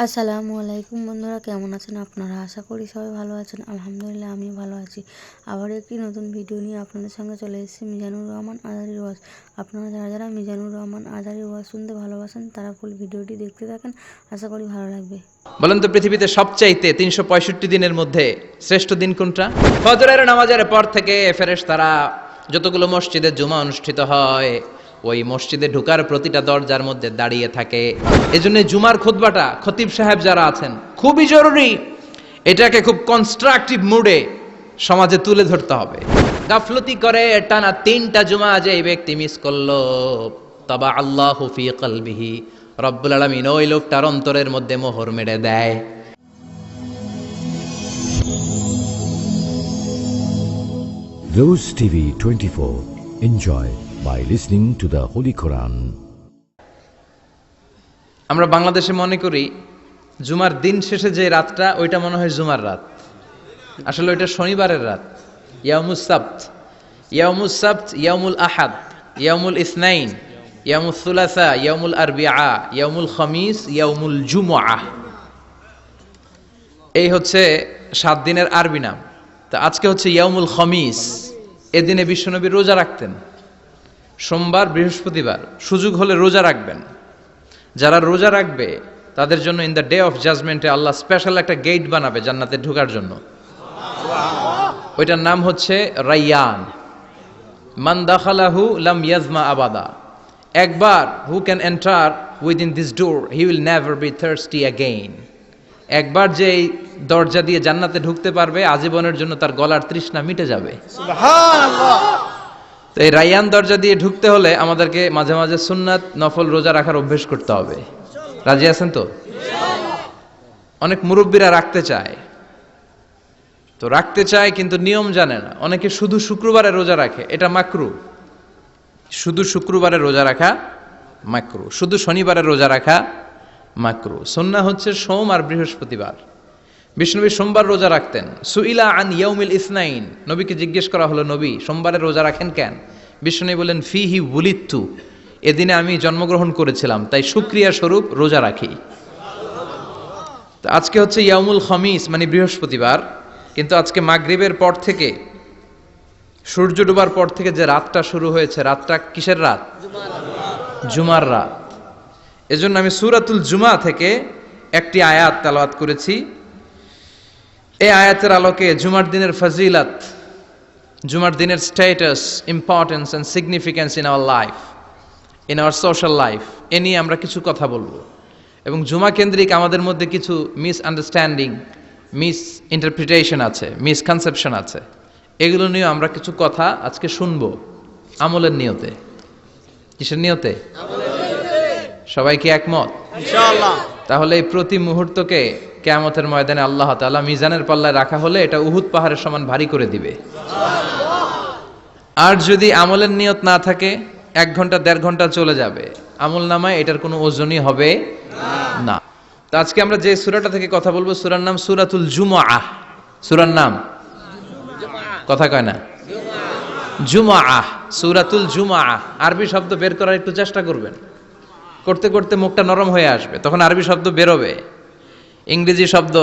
আসসালামু আলাইকুম বন্ধুরা, কেমন আছেন আপনারা? আশা করি সবাই ভালো আছেন। আলহামদুলিল্লাহ আমি ভালো আছি। আবার একটি নতুন ভিডিও নিয়ে আপনাদের সঙ্গে চলে এসেছি মিজানুর রহমান আজারির ওয়াজ। আপনারা যারা যারা মিজানুর রহমান আজারির ওয়াজ শুনতে ভালোবাসেন তারা ফুল ভিডিওটি দেখতে থাকেন, আশা করি ভালো লাগবে। বলেন তো, পৃথিবীতে সবচাইতে 365 দিনের মধ্যে শ্রেষ্ঠ দিন কোনটা? ফজরের নামাজের পর থেকে ফেরেশতারা যতগুলো মসজিদে জুমা অনুষ্ঠিত হয় ওই মসজিদে ঢোকার প্রতিটা দরজার মধ্যে দাঁড়িয়ে থাকে। এজন্য জুমার খুতবাটা খতিব সাহেব যারা আছেন খুবই জরুরি। এটাকে খুব কনস্ট্রাকটিভ মুডে সমাজে তুলে ধরতে হবে। গাফলতি করে টানা 3টা জুমা যে এই ব্যক্তি মিস করলো, তাবা আল্লাহু ফি কলবিহি, রব্বুল আলামিন ওই লোকটার অন্তরের মধ্যে মোহর মেরে দেয়। Rose TV 24. Enjoy by listening to the Holy Quran. আমরা বাংলাদেশে মনে করি জুমার দিন শেষে যে রাতটা ওইটা মনে হয় জুমার রাত, আসলে ওইটা শনিবারের রাত। ইয়াউমুস সাবত, ইয়াউমুস সাবত, ইয়াউমুল আহাদ, ইয়াউমুল ইসনাইন, ইয়াউমুল সুলাসা, ইয়াউমুল আরবিআ, ইয়াউমুল খামিস, ইয়াউমুল জুমআহ। এই হচ্ছে 7 দিনের আরবি নাম। তো আজকে হচ্ছে ইয়াউমুল খামিস। এদিনে বিশ্বনবী রোজা রাখতেন, সোমবার বৃহস্পতিবার। সুযোগ হলে রোজা রাখবেন। যারা রোজা রাখবে তাদের জন্য ইন দ্য ডে অফ জাজমেন্টে আল্লাহ স্পেশাল একটা গেট বানাবে জান্নাতে ঢোকার জন্য। ওইটার নাম হচ্ছে রাইয়ান। মান দাখালাহু লাম ইয়াজমা আবাদা। একবার who can enter within this door he will never be thirsty again. একবার যে এই দরজা দিয়ে জান্নাতে ঢুকতে পারবে আজীবনের জন্য তার গলার তৃষ্ণা মিটে যাবে। সুবহানাল্লাহ। তো এই রাইয়ান দরজা দিয়ে ঢুকতে হলে আমাদেরকে মাঝে মাঝে সুন্নাত নফল রোজা রাখার অভ্যেস করতে হবে। রাজি আছেন তো? অনেক মুরব্বীরা রাখতে চায়, তো রাখতে চায় কিন্তু নিয়ম জানে না। অনেকে শুধু শুক্রবারে রোজা রাখে, এটা মাকরু। শুধু শুক্রবারে রোজা রাখা মাকরু, শুধু শনিবারে রোজা রাখা মাকরু। সুন্নাহ হচ্ছে সোম আর বৃহস্পতিবার। বিষ্ণুনবী সোমবার রোজা রাখতেন। সুইলা আন ইয়াউমিল ইসনাইন, নবীকে জিজ্ঞেস করা হলো, নবী সোমবারে রোজা রাখেন কেন? বিষ্ণুনবী বলেন, ফিহি উলিদতু, এদিনে আমি জন্মগ্রহণ করেছিলাম, তাই শুকরিয়া স্বরূপ রোজা রাখি। তো আজকে হচ্ছে ইয়াউমুল খামিস মানে বৃহস্পতিবার, কিন্তু আজকে মাগরিবের পর থেকে সূর্য ডোবার পর থেকে যে রাতটা শুরু হয়েছে, রাতটা কিসের রাত? জুমার রাত। এজন্য আমি সূরাতুল জুমা থেকে একটি আয়াত তেলাওয়াত করেছি। এই আয়াতের আলোকে জুমার দিনের ফজিলত, জুমার দিনের status, importance and significance in our life, in our social life, এ নিয়ে আমরা কিছু কথা বলবো। এবং জুমা কেন্দ্রিক আমাদের মধ্যে কিছু মিসআন্ডারস্ট্যান্ডিং, মিস ইন্টারপ্রিটেশন আছে, মিসকনসেপশন আছে। এগুলো নিয়ে আমরা কিছু কথা আজকে শুনবো আমলের নিয়তে। কিসের নিয়তে? সবাই কি একমত? ইনশাআল্লাহ। তাহলে এই প্রতি মুহূর্তকে কিয়ামতের ময়দানে আল্লাহ তাআলা মিজানের পাল্লায় রাখা হলে এটা উহুদ পাহাড়ের সমান ভারী করে দিবে। আর যদি আমলের নিয়ত না থাকে 1 ঘন্টা 1.5 ঘন্টা চলে যাবে, আমল নামায় এটার কোনো ওজনই হবে না। তো আজকে আমরা যে সূরাটা থেকে কথা বলবো, সূরার নাম সূরাতুল জুমআহ। সূরার নাম কথা কয় না, জুমআহ, সূরাতুল জুমআহ। আরবি শব্দ বের করার একটু চেষ্টা করবেন, করতে করতে মুখটা নরম হয়ে আসবে, তখন আরবি শব্দ বেরোবে। ইংরেজি শব্দ,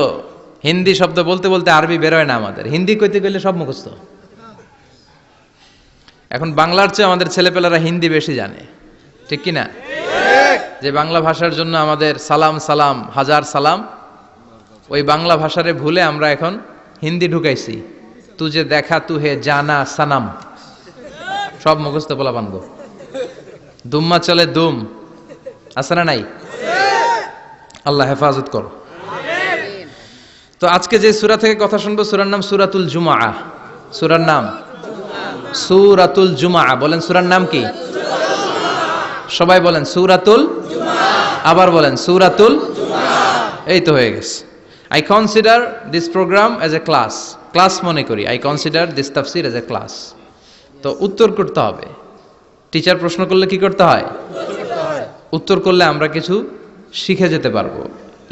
হিন্দি শব্দ বলতে বলতে আরবি বেরোয় না আমাদের। হিন্দি কইতে গেলে সব মুখস্থ। এখন বাংলার চেয়ে আমাদের ছেলেপেলারা হিন্দি বেশি জানে, ঠিক কি না? যে বাংলা ভাষার জন্য আমাদের সালাম সালাম হাজার সালাম, ওই বাংলা ভাষারে ভুলে আমরা এখন হিন্দি ঢুকাইছি। তুজে দেখা তু হে জানা সানাম, সব মুখস্থ বলা বানব। দুম্মা চলে দুম, আছে না নাই? আল্লাহ হেফাজত করো। তো আজকে যে সূরা থেকে কথা শুনবো, সূরার নাম সূরাতুল জুমআহ। সূরার নাম সূরাতুল জুমআহ। বলেন সূরার নাম কি? সবাই বলেন সূরাতুল জুমআহ। আবার বলেন সূরাতুল জুমআহ। এই তো হয়ে গেছে। I consider this programme as a class. Class মনে করি। আই কনসিডার দিস তাফসির অ্যাজ এ ক্লাস। তো উত্তর করতে হবে। টিচার প্রশ্ন করলে কি করতে হয়? উত্তর করলে আমরা কিছু শিখে যেতে পারবো।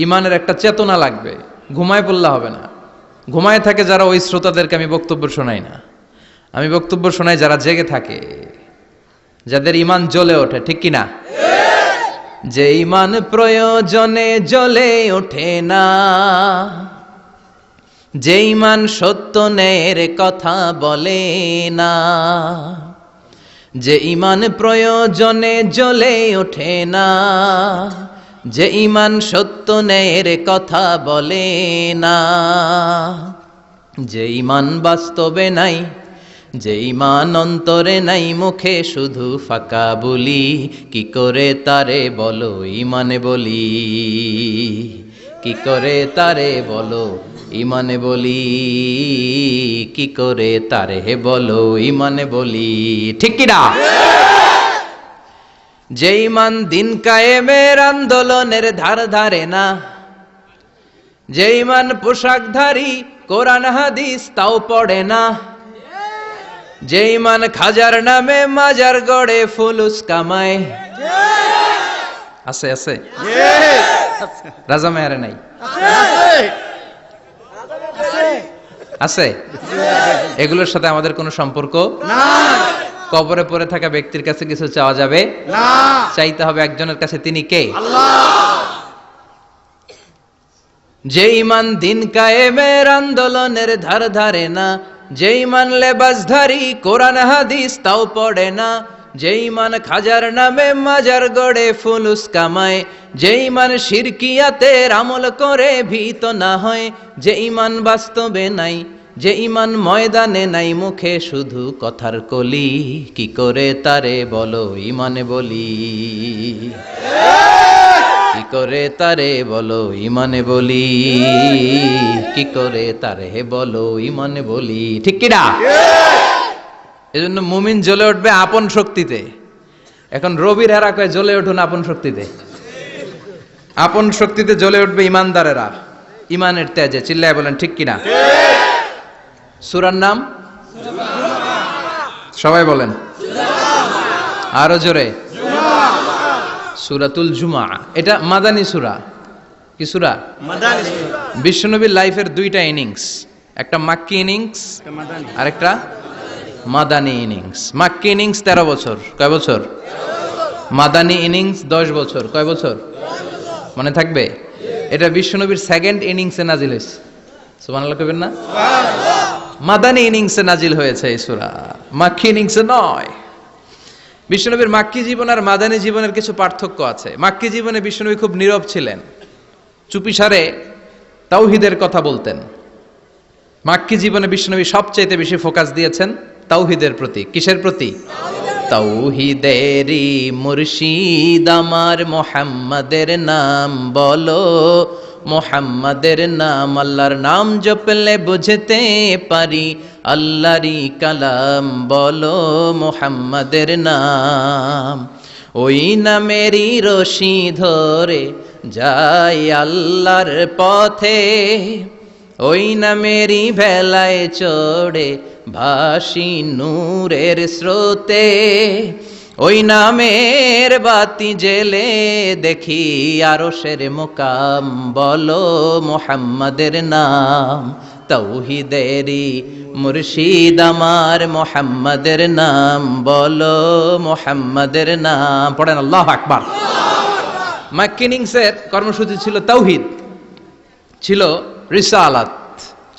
ইমানের একটা চেতনা লাগবে। ঘুমায় পড়লে হবে না। ঘুমায় থাকে যারা, ওই শ্রোতাদেরকে আমি বক্তব্য শোনাই না। আমি বক্তব্য শোনাই যারা জেগে থাকে, যাদের ইমান জ্বলে ওঠে, ঠিক কি না? যে ইমান প্রয়োজনে জ্বলে ওঠে না, যে ইমান সত্য ন্যায়ের কথা বলে না, যে ইমান প্রয়োজনে জ্বলে ওঠে না, যে ইমান সত্য ন্যায়ের কথা বলে না, যে ইমান বাস্তবে নাই, যে ইমান অন্তরে নাই, মুখে শুধু ফাঁকা বলি, কি করে তারে বলো ইমানে বলি, কি করে তারে বলো ইমানে বলি, কি করে তারে বলো ইমানে বলি, ঠিক কিনা? যে ইমান দিন কায়েমের আন্দোলনের ধার ধারে না, যে ইমান পোশাকধারী কোরআন হাদিস তাও পড়ে না, যে ইমান খাজার নামে মাজার গড়ে ফুলুস কামায়, আছে আছে রাজা মেয়ারে নাই আছে, এগুলোর সাথে আমাদের কোনো সম্পর্ক না। কবরে পড়ে থাকা ব্যক্তির কাছে কিছু চাওয়া যাবে না, চাইতে হবে একজনের কাছে, তিনি কে? আল্লাহ। যে ইমান দিন কায়েমের আন্দোলনের ধার ধারে না, যে ইমান লেবাসধারী কোরআন হাদিস তাও পড়ে না, যে ইমান খাজার নামে মাজার গড়ে ফুলুস কামায়, যে ইমান শিরকিয়াতের আমল করে ভীত না হয়, যে ইমান বাস্তবে নাই, যে ইমান ময়দানে নাই, মুখে শুধু কথার কলি, কি করে তারে বলো ইমানে বলি, কি করে তারে বলো ইমানে বলি, কি করে তারে বলো ইমানে বলি, ঠিক কিনা? এজন্য মুমিন জ্বলে উঠবে আপন শক্তিতে। এখন রবির হেরা কয় জ্বলে উঠুন আপন শক্তিতে, আপন শক্তিতে জ্বলে উঠবে ইমানদারেরা ইমানের তেজে। চিল্লায় বলেন ঠিক কিনা? সূরার নাম সবাই বলেন আরো জোরে, সূরাতুল জুমআ। এটা মাদানী সূরা। কি সূরা? মাদানী সূরা। বিশ্বনবীর লাইফের দুইটা ইনিংস, একটা মাক্কি ইনিংস আর একটা মাদানী ইনিংস। মাক্কি ইনিংস 13 বছর, কয় বছর? মাদানী ইনিংস 10 বছর, কয় বছর? মনে থাকবে? এটা বিশ্বনবীর সেকেন্ড ইনিংসে নাজিল হয়েছে। সুবহানাল্লাহ কইবেন না? মাদানী ইনিংসে নাজিল হয়েছে এই সূরা, মাক্কি ইনিংসে নয়। বিশ্বনবীর মাক্কি জীবন আর মাদানী জীবনের কিছু পার্থক্য আছে। মাক্কি জীবনে বিশ্বনবী খুব নীরব ছিলেন, চুপিসারে তাওহীদের কথা বলতেন। মাক্কি জীবনে বিশ্বনবী সবচাইতে বেশি ফোকাস দিয়েছেন তাওহীদের প্রতি। কিসের প্রতি? তাওহীদেরই মুর্শিদ আমার মুহাম্মাদের নাম বলো, মুহাম্মাদের নাম, আল্লাহর নাম জপলে বুঝতে পারি, আল্লাহরই কালাম বলো মুহাম্মাদের নাম। ওই নামেরই রশি ধরে যাই আল্লাহর পথে, ওই নামেরই ভেলায় চড়ে ভাসি নূরের স্রোতে, ওই নামের বাতি জেলে দেখি আরশের মুকাম বলো মুহাম্মাদের নাম। তাওহীদেরই মুর্শিদ আমার মুহাম্মাদের নাম বলো মুহাম্মাদের নাম। পড়েন আল্লাহু আকবার। মাক্কি ইনিংসের কর্মসূচি ছিল তাওহীদ, ছিল রিসালাত,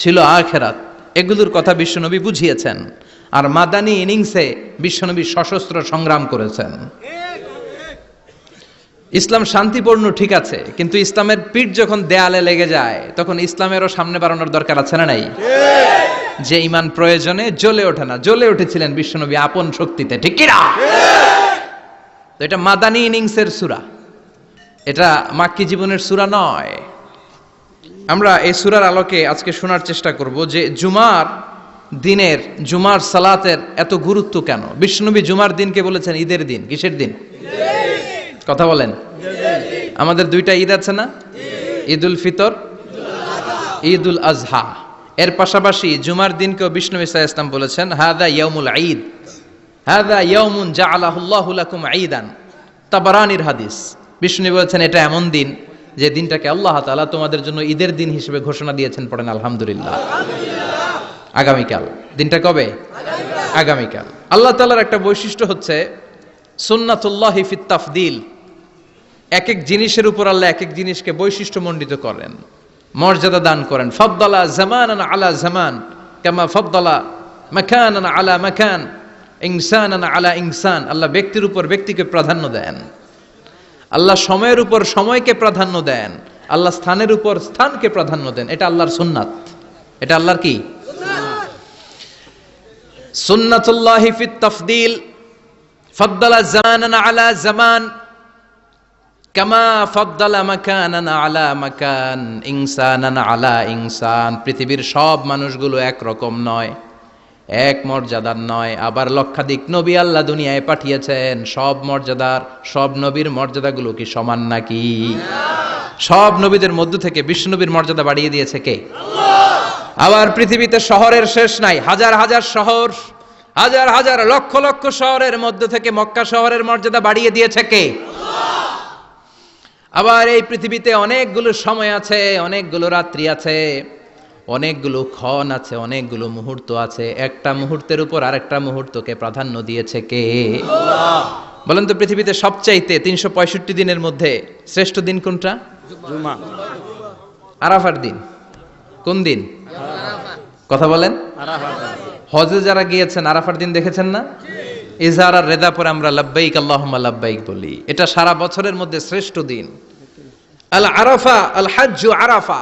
ছিল আখিরাত, এগুলোর কথা বিশ্বনবী বুঝিয়েছেন। আর মাদানী ইনিংসে বিশ্বনবী সশস্ত্র সংগ্রাম করেছেন। ইসলাম শান্তিপূর্ণ ঠিক আছে, কিন্তু ইসলামের পিঠ যখন দেয়ালে লেগে যায় তখন ইসলামেরও সামনে বাড়ানোর দরকার আছে না নাই? যে ইমান প্রয়োজনে জ্বলে ওঠে না, জ্বলে উঠেছিলেন বিশ্বনবী আপন শক্তিতে, ঠিক কিনা? তো এটা মাদানী ইনিংসের সূরা, এটা মাক্কি জীবনের সূরা নয়। আমরা এই সূরার আলোকে আজকে শোনার চেষ্টা করব যে জুমার দিনের, জুমার সালাতের এত গুরুত্ব কেন। বিশ্বনবী জুমার দিনকে বলেছেন ঈদের দিন। কিসের দিন? কথা বলেন। আমাদের দুইটা ঈদ আছে না? ঈদুল ফিতর, ঈদুল আজহা। এর পাশাপাশি জুমার দিনকেও বিশ্বনবী সাল্লাল্লাহু আলাইহি ওয়াসাল্লাম বলেছেন হাদা ইয়াউমুল ঈদ, হাদা ইয়াউমুন জাআলাহুল্লাহু লাকুম ঈদান। তাবারানির হাদিস। বিশ্বনবী বলেছেন এটা এমন দিন যে দিনটাকে আল্লাহ তাআলা তোমাদের জন্য ঈদের দিন হিসেবে ঘোষণা দিয়েছেন। পড়েন আলহামদুলিল্লাহ। আগামীকাল। দিনটা কবে? আগামীকাল। আল্লাহ তাআলার একটা বৈশিষ্ট্য হচ্ছে সুন্নাতুল্লাহি ফিত তাফদিল। এক এক জিনিসের উপর আল্লাহ এক এক জিনিসকে বৈশিষ্ট্যমণ্ডিত করেন, মর্যাদা দান করেন। ফাদ্দালা জামানান আলা জামান কামা ফাদ্দালা মাকানান আলা মাকান, ইনসানান আলা ইনসান। আল্লাহ ব্যক্তির উপর ব্যক্তিকে প্রাধান্য দেন, আল্লাহ সময়ের উপর সময়কে প্রাধান্য দেন, আল্লাহ স্থানের উপর স্থানকে প্রাধান্য দেন। এটা আল্লাহর সুন্নাত, এটা আল্লাহর কি সুন্নাতুল্লাহি ফিত তাফদীল। ফাদ্দালা জামানান আলা জামান কামা ফাদ্দালা মাকানান আলা মাকান, ইনসানান আলা ইনসান। পৃথিবীর সব মানুষগুলো একরকম নয়, এক মর্যাদার নয়। আবার লক্ষাধিক নবী আল্লাহ দুনিয়ায় পাঠিয়েছেন, সব মর্যাদার, সব নবীর মর্যাদাগুলো কি সমান নাকি? সব নবীদের মধ্য থেকে বিশ্ব নবীর মর্যাদা বাড়িয়ে দিয়েছে কে? আবার পৃথিবীতে শহরের শেষ নাই, হাজার হাজার শহর, হাজার হাজার লক্ষ লক্ষ শহরের মধ্য থেকে মক্কা শহরের মর্যাদা বাড়িয়ে দিয়েছে কে? আবার এই পৃথিবীতে অনেকগুলো সময় আছে, অনেকগুলো রাত্রি আছে, অনেকগুলো ক্ষণ আছে, অনেকগুলো মুহূর্ত আছে। একটা মুহূর্তের উপর আরেকটা মুহূর্তকে প্রাধান্য দিয়েছে কে? বলেন তো, পৃথিবীতে সবচাইতে 365 দিনের মধ্যে শ্রেষ্ঠ দিন কোনটা? জুমা। আরাফার দিন। কোন দিন? কথা বলেন। হজে যারা গিয়েছেন আরাফার দিন দেখেছেন না? ইজহার আর রেদা পরে আমরা লাব্বাইক আল্লাহুম্মা লাব্বাইক বলি। এটা সারা বছরের মধ্যে শ্রেষ্ঠ দিন। আল আরাফা আল হাজ্জু আরাফা,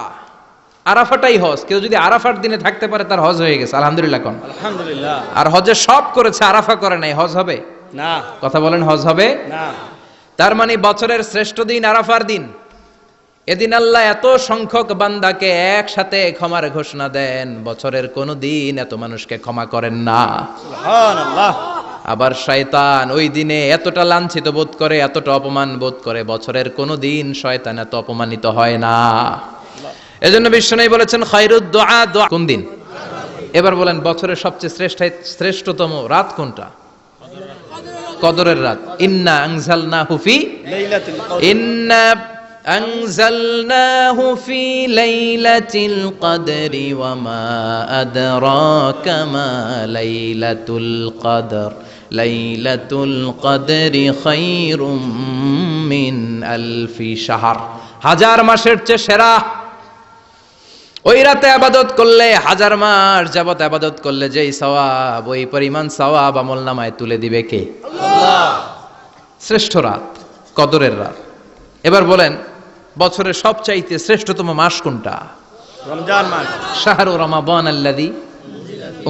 আরাফাটাই হজ। কেউ যদি আরাফার দিনে থাকতে পারে তার হজ হয়ে গেছে, আলহামদুলিল্লাহ কোন? আলহামদুলিল্লাহ। আর হজে সব করেছে, আরাফা করে নাই, হজ হবে না। কথা বলেন, হজ হবে না। তার মানে বছরের শ্রেষ্ঠ দিন আরাফার দিন। এদিন আল্লাহ এত সংখ্যক বান্দাকে একসাথে ক্ষমার ঘোষণা দেন, বছরের কোন দিন এত মানুষকে ক্ষমা করেন না। সুবহানাল্লাহ। আবার শয়তান ওই দিনে এতটা লাঞ্ছিত বোধ করে, এতটা অপমান বোধ করে, বছরের কোন দিন শয়তান এত অপমানিত হয় না। এজন্য বিশ্বনবী বলেছেন খায়রুদ দুআ দুআ। কোন দিন? এবার বলেন, বছরের সবচেয়ে শ্রেষ্ঠতম রাত কোনটা? কদরের রাত। ইন্না আনজালনাহু ফি লাইলাতুল কদর। ইন্না আনজালনাহু ফি লাইলাতিল কদরি ওয়া মা আদরাকা মা লাইলাতুল কদর লাইলাতুল কদরি খায়রুম মিন আলফি শাহর। হাজার মাসের চেয়ে সেরা। ওই রাতে ইবাদত করলে, হাজার মাস যাবত ইবাদত করলে যেই সওয়াব, ওই পরিমাণ সওয়াব আমলনামায় তুলে দিবে কে? আল্লাহ। শ্রেষ্ঠ রাত কদরের রাত। এবার বলেন, বছরের সবচাইতে শ্রেষ্ঠতম মাস কোনটা? রমজান মাস। শাহরু রমাদান আল্লাযী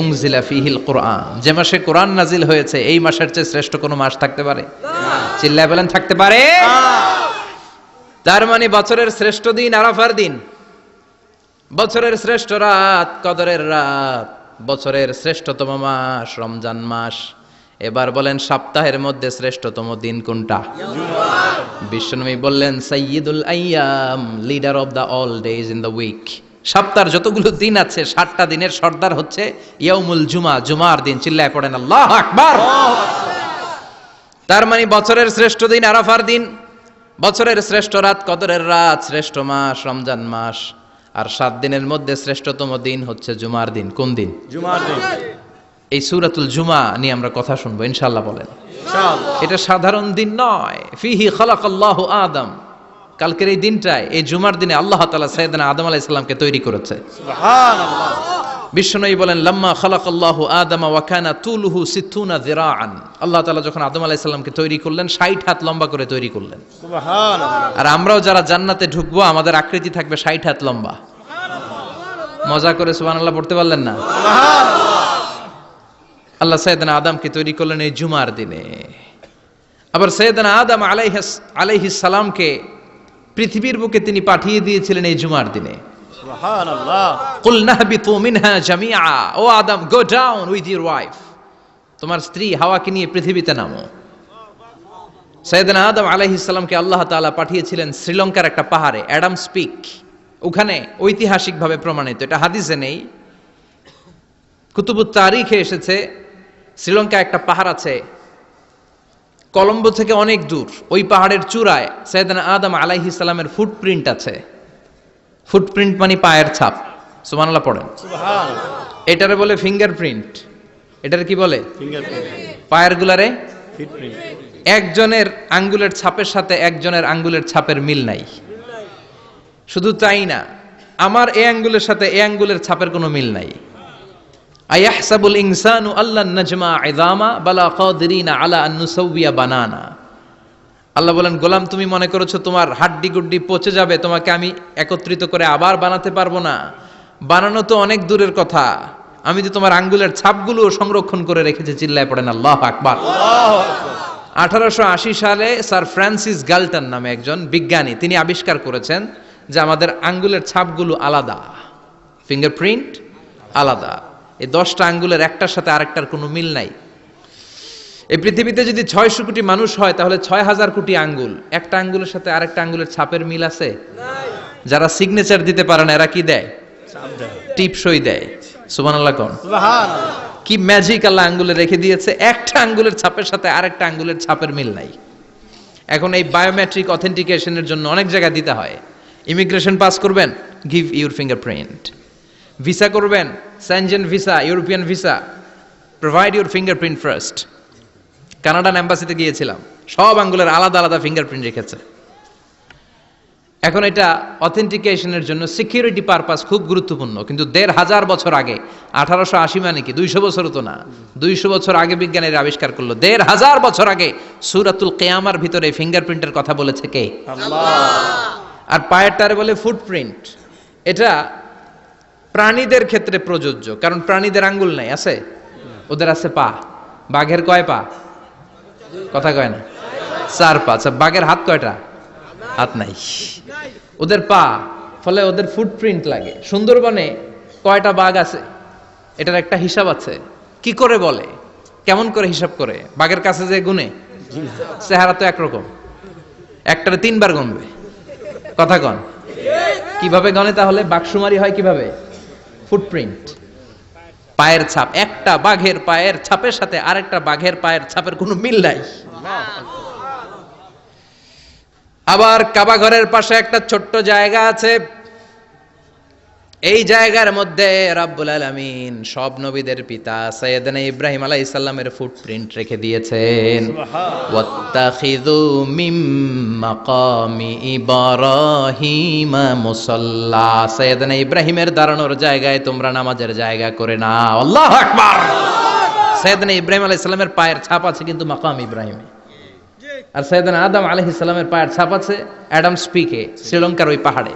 উনজিলা ফীহিল কুরআন। যে মাসে কোরআন নাজিল হয়েছে, এই মাসের চেয়ে শ্রেষ্ঠ কোনো মাস থাকতে পারে? চিল্লায় বলেন, থাকতে পারে? তার মানে বছরের শ্রেষ্ঠ দিন আরাফার দিন, বছরের শ্রেষ্ঠ রাত কদরের রাত, বছরের শ্রেষ্ঠতম মাস রমজান মাস। এবার বলেন, সপ্তাহের মধ্যে শ্রেষ্ঠতম দিন কোনটা? বিশ্বনবী বললেন সাইয়্যিদুল আইয়াম, leader of the all days in the week. সপ্তাহের যতগুলো দিন আছে 60টা দিনের সর্দার হচ্ছে ইয়াউমুল জুমা, জুমার দিন। চিল্লায় পড়েন আল্লাহু আকবার। তার মানে বছরের শ্রেষ্ঠ দিন আরাফার দিন, বছরের শ্রেষ্ঠ রাত কদরের রাত, শ্রেষ্ঠ মাস রমজান মাস। আর 7 দিনের মধ্যে শ্রেষ্ঠতম দিন হচ্ছে জুমার দিন। কোন দিন? জুমার দিন। এই সূরাতুল জুমা নিয়ে আমরা কথা শুনবো ইনশাআল্লাহ। বলেন, ইনশাআল্লাহ। এটা সাধারণ দিন নয়। ফিহি খালাকাল্লাহু আদম। কালকের এই দিনটায়, এই জুমার দিনে আল্লাহ তাআলা সাইয়েদনা আদম আলাইহিস সালামকে তৈরি করেছে। সুবহানাল্লাহ। বিশ্বনবী বলেন, লাম্মা খালাকাল্লাহু আদম ওয়া কানা তুলুহু 60 যিরাআন। আল্লাহ তাআলা যখন আদম আলাইহিস সালামকে তৈরি করলেন, 60 হাত লম্বা করে তৈরি করলেন। সুবহানাল্লাহ। আর আমরাও যারা জান্নাতে ঢুকবো, আমাদের আকৃতি থাকবে 60 হাত লম্বা। মজা করে সুবহানাল্লাহ পড়তে পারলেন না? আল্লাহ সাইয়েদনা আদমকে তৈরি করলেন এই জুমার দিনে। আবার সাইয়েদনা আদম আলাইহিস সালামকে পৃথিবীর বুকে তিনি পাঠিয়ে দিয়েছিলেন এই জুমার দিনে। সুবহানাল্লাহ। কুল নাহবিতু মিনহা জামিআ। O Adam, go down with your wife. তোমার স্ত্রী হাওয়াকে নিয়ে পৃথিবীতে নামো। সাইয়েদনা আদম আলাইহিস সালামকে আল্লাহ তাআলা পাঠিয়েছিলেন শ্রীলঙ্কার একটা পাহাড়ে, অ্যাডামস পিক। ওখানে ঐতিহাসিকভাবে প্রমাণিত, এটা হাদিসে নেই, কুতুবুত তারিখে এসেছে। শ্রীলঙ্কা একটা পাহাড় আছে, কলম্বো থেকে অনেক দূর। ওই পাহাড়ের চূড়ায় সাইয়েদনা আদম আলাইহিস সালামের ফুটপ্রিন্ট আছে। ফুটপ্রিন্ট মানে পায়ের ছাপ। সুবহানাল্লাহ পড়েন। সুবহানাল্লাহ। এটারে বলে ফিঙ্গারপ্রিন্ট। এটারে কি বলে? ফিঙ্গারপ্রিন্ট। পায়ের গুলারে ফিটপ্রিন্ট। একজনের আঙ্গুলের ছাপের সাথে একজনের আঙ্গুলের ছাপের মিল নাই। শুধু তাই না, আমার এই আঙ্গুলের সাথে এই আঙ্গুলের ছাপের কোনো মিল নাই। আয়াহসাবুল ইনসানু আল্লান নাজমা ইযামা বালা কাদিরিনা আলা আন নুসাউবিয়া বানানা। আল্লাহ বলেন, গোলাম তুমি মনে করেছো তোমার হাড্ডি গুড্ডি পচে যাবে, তোমাকে আমি একত্রিত করে আবার বানাতে পারবো না? বানানো তো অনেক দূরের কথা, আমি তো তোমার আঙ্গুলের ছাপগুলো সংরক্ষণ করে রেখেছি। চিল্লায় পড়েন আল্লাহু আকবার। 1880 সালে স্যার ফ্রান্সিস গাল্টন নামে একজন বিজ্ঞানী, তিনি আবিষ্কার করেছেন যে আমাদের আঙ্গুলের ছাপগুলো আলাদা, ফিঙ্গারপ্রিন্ট আলাদা। এই 10টা আঙ্গুলের একটার সাথে আরেকটার কোনো মিল নাই। এই পৃথিবীতে যদি 600 কোটি মানুষ হয় তাহলে 6000 কোটি আঙ্গুল, একটা আঙ্গুলের সাথে আরেকটা আঙ্গুলের ছাপের মিল আছে? যারা সিগনেচার দিতে পারে না এরা কি দেয়? টিপসই দেয়। সুবহানাল্লাহ কোন? সুবহানাল্লাহ। কি ম্যাজিক আল্লাহ আঙ্গুলে রেখে দিয়েছে, একটা আঙ্গুলের ছাপের সাথে আরেকটা আঙ্গুলের ছাপের মিল নাই। এখন এই বায়োমেট্রিক অথেন্টিকেশনের জন্য অনেক জায়গায় দিতে হয়। ইমিগ্রেশন পাস করবেন, গিভ ইউর ফিঙ্গারপ্রিন্ট। ভিসা করবেন, Schengen visa, European visa, provide your fingerprint first. Canadian এম্বাসিতে গিয়েছিলাম, সব আঙ্গুলের আলাদা আলাদা ফিঙ্গারপ্রিন্ট রেখেছে। এখন এটা অথেন্টিকেশনের জন্য সিকিউরিটি পারপাস খুব গুরুত্বপূর্ণ, কিন্তু 1500 বছর আগে, 1880 মানে কি 200 বছরও তো না, 200 বছর আগে বিজ্ঞানীরা আবিষ্কার করলো। 1500 বছর আগে সূরাতুল কিয়ামার ভিতরে ফিঙ্গারপ্রিন্টের কথা বলেছে কে? আল্লাহ। আর পায়েরটারে বলে ফুটপ্রিন্ট। এটা প্রাণীদের ক্ষেত্রে প্রযোজ্য, কারণ প্রাণীদের আঙ্গুল নাই, আছে? ওদের আছে পা। বাঘের কয় পা? কথা কয় না, 4 পা। আচ্ছা, বাঘের হাত কয়টা? হাত নাই, ওদের পা, ফলে ওদের ফুটপ্রিন্ট লাগে। সুন্দরবনে কয়টা বাঘ আছে এটার একটা হিসাব আছে। কি করে বলে, কেমন করে হিসাব করে? বাঘের কাছে যে গুনে, চেহারা তো একরকম, একটারে 3 বার গুনবে। কথা কন, কিভাবে গনে তাহলে? বাঘসুমারি হয় কিভাবে? ফুটপ্রিন্ট, পায়ের ছাপ। একটা বাঘের পায়ের ছাপের সাথে আরেকটা বাঘের পায়ের ছাপের কোনো মিল নাই। আবার কাবা ঘরের পাশে একটা ছোট্ট জায়গা আছে, এই জায়গার মধ্যে রব্বুল আলামিন সব নবীদের পিতা সাইয়েদনা ইব্রাহিম আলাইহিস সালামের ফুটপ্রিন্ট রেখে দিয়েছেন। ওয়াত্তাখিযু মিম মাকামি ইব্রাহিম মুসাল্লা, সাইয়েদনা ইব্রাহিমের দাঁড়ানোর জায়গায় তোমরা নামাজের জায়গা করে নাও। আল্লাহু আকবার। সাইয়েদনা ইব্রাহিম আলাইহিস সালামের পায়ের ছাপ আছে কিন্তু মাকাম ইব্রাহিমে, আর সাইয়েদনা আদম আলাইহিস সালামের পায়ের ছাপ আছে অ্যাডামস পিকে, শ্রীলঙ্কার ওই পাহাড়ে।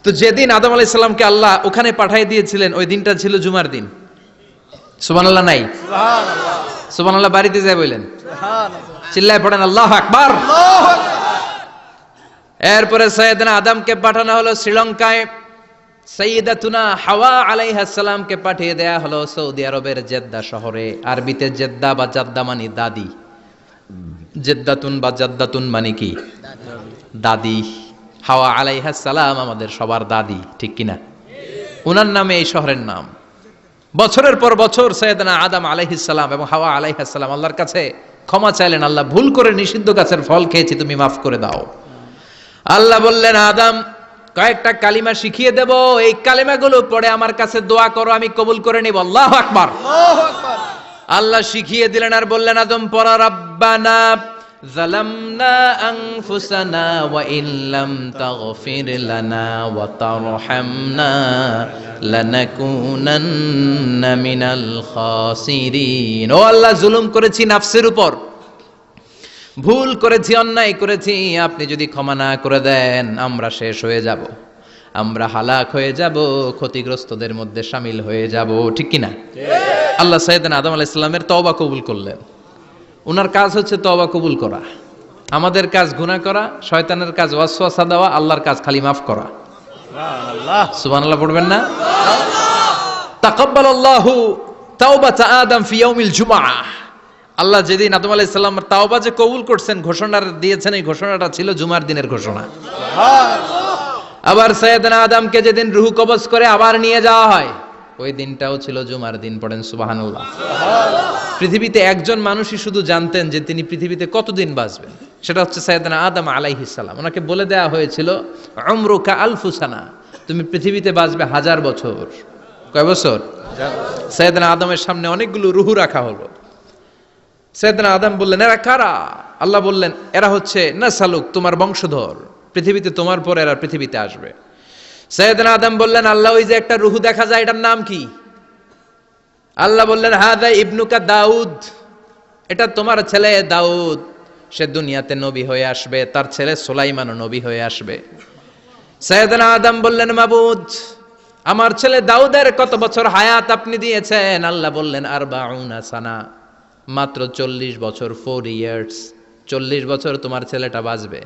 তো যেদিন আদম আলাইহিস সালামকে আল্লাহ ওখানে পাঠিয়ে দিয়েছিলেন, ওই দিনটা ছিল জুমার দিন। সুবহানাল্লাহ নাই? সুবহানাল্লাহ। সুবহানাল্লাহ বাড়িতে যায় বলেন, সুবহানাল্লাহ। চিল্লায় পড়েন আল্লাহু আকবার। আল্লাহু আকবার। এরপরে সাইয়েদনা আদমকে পাঠানো হলো শ্রীলঙ্কায়, সাইয়্যিদাতুনা হাওয়া আলাইহিস সালামকে পাঠিয়ে দেয়া হলো সৌদি আরবের জেদ্দা শহরে। আরবিতে জেদ্দা বা জাদ্দা মানে দাদি, জেদ্দাতুন বা জাদ্দাতুন মানে কি? দাদি। হাওয়া আলাইহিস সালাম আমাদের সবার দাদি, ঠিক কিনা? ওনার নামে এই শহরের নাম। বছরের পর বছর সাইয়েদনা আদম আলাইহিস সালাম এবং হাওয়া আলাইহিস সালাম আল্লাহর কাছে ক্ষমা চাইলেন, আল্লাহ ভুল করে নিষিদ্ধ গাছের ফল খেয়েছি, তুমি মাফ করে দাও। আল্লাহ বললেন, আদম কয়েকটা কালিমা শিখিয়ে দেব, এই কালিমাগুলো পড়ে আমার কাছে দোয়া করো, আমি কবুল করে নিব। আল্লাহু আকবার। আল্লাহু আকবার। আল্লাহ শিখিয়ে দিলেন আর বললেন, আদম পড়া, রাব্বানা যালামনা আনফুসানা ওয়া ইল্লাম তাগফির লানা ওয়া তারহামনা লানাকুনান্না মিনাল খাসিরিন। ও আল্লাহ, জুলুম করেছি নাফসের উপর, ভুল করেছি, অন্যায় করেছি, আপনি যদি ক্ষমা না করে দেন আমরা শেষ হয়ে যাব, আমরা হালাক হয়ে যাব, ক্ষতিগ্রস্তদের মধ্যে শামিল হয়ে যাব, ঠিক কিনা? আল্লাহ সাইয়েদনা আদম আলাইহিস সালামের তওবা কবুল করলেন। ওনার কাজ হচ্ছে তওবা কবুল করা, আমাদের কাজ গুনাহ করা, শয়তানের কাজ ওয়াসওয়াসা দেওয়া, আল্লাহর কাজ খালি মাফ করা। সুবহানাল্লাহ। সুবহানাল্লাহ পড়বেন না? তাকাব্বালাল্লাহু তাওবাতা আদম ফি ইয়াউমিল জুমআহ। আল্লাহ যেদিন আদম আলাইহিস সালামের তাওবা যে কবুল করছেন, ঘোষণা দিয়েছেন, এই ঘোষণাটা ছিল জুমার দিনের ঘোষণা। আবার সাইয়েদনা আদমকে যেদিন রূহ কবজ করে আবার নিয়ে যাওয়া হয়, ওই দিনটাও ছিল জুমার দিন। পড়েন সুবহানাল্লাহ। পৃথিবীতে একজন মানুষই শুধু জানতেন যে তিনি পৃথিবীতে কতদিন বাঁচবেন, সেটা হচ্ছে সাইয়েদনা আদম আলাইহিস সালাম। ওনাকে বলে দেওয়া হয়েছিল উমরুকা আলফু সানা, তুমি পৃথিবীতে বাঁচবে 1000 বছর। কয় বছর? সাইয়েদনা আদমের সামনে অনেকগুলো রূহ রাখা হলো। সাইয়েদনা আদম বললেন এরা কারা? আল্লাহ বললেন এরা হচ্ছে নাসালুক, তোমার বংশধর, পৃথিবীতে তোমার পর এরা পৃথিবীতে আসবে। সাইয়েদনা আদম বললেন আল্লাহ ওই যে একটা রূহ দেখা যায় এটার নাম কি? আল্লাহ বললেন হাদা ইবনুকা দাউদ, এটা তোমার ছেলে দাউদ, সে দুনিয়াতে নবী হয়ে আসবে, তার ছেলে সুলাইমানও নবী হয়ে আসবে। সাইয়েদনা আদম বললেন মাবুদ আমার ছেলে দাউদের কত বছর হায়াত আপনি দিয়েছেন? আল্লাহ বললেন আরবাউনা সানা, মাত্র 40 বছর, 4 ইয়ার্স, 40 বছর তোমার ছেলেটা বাঁচবে।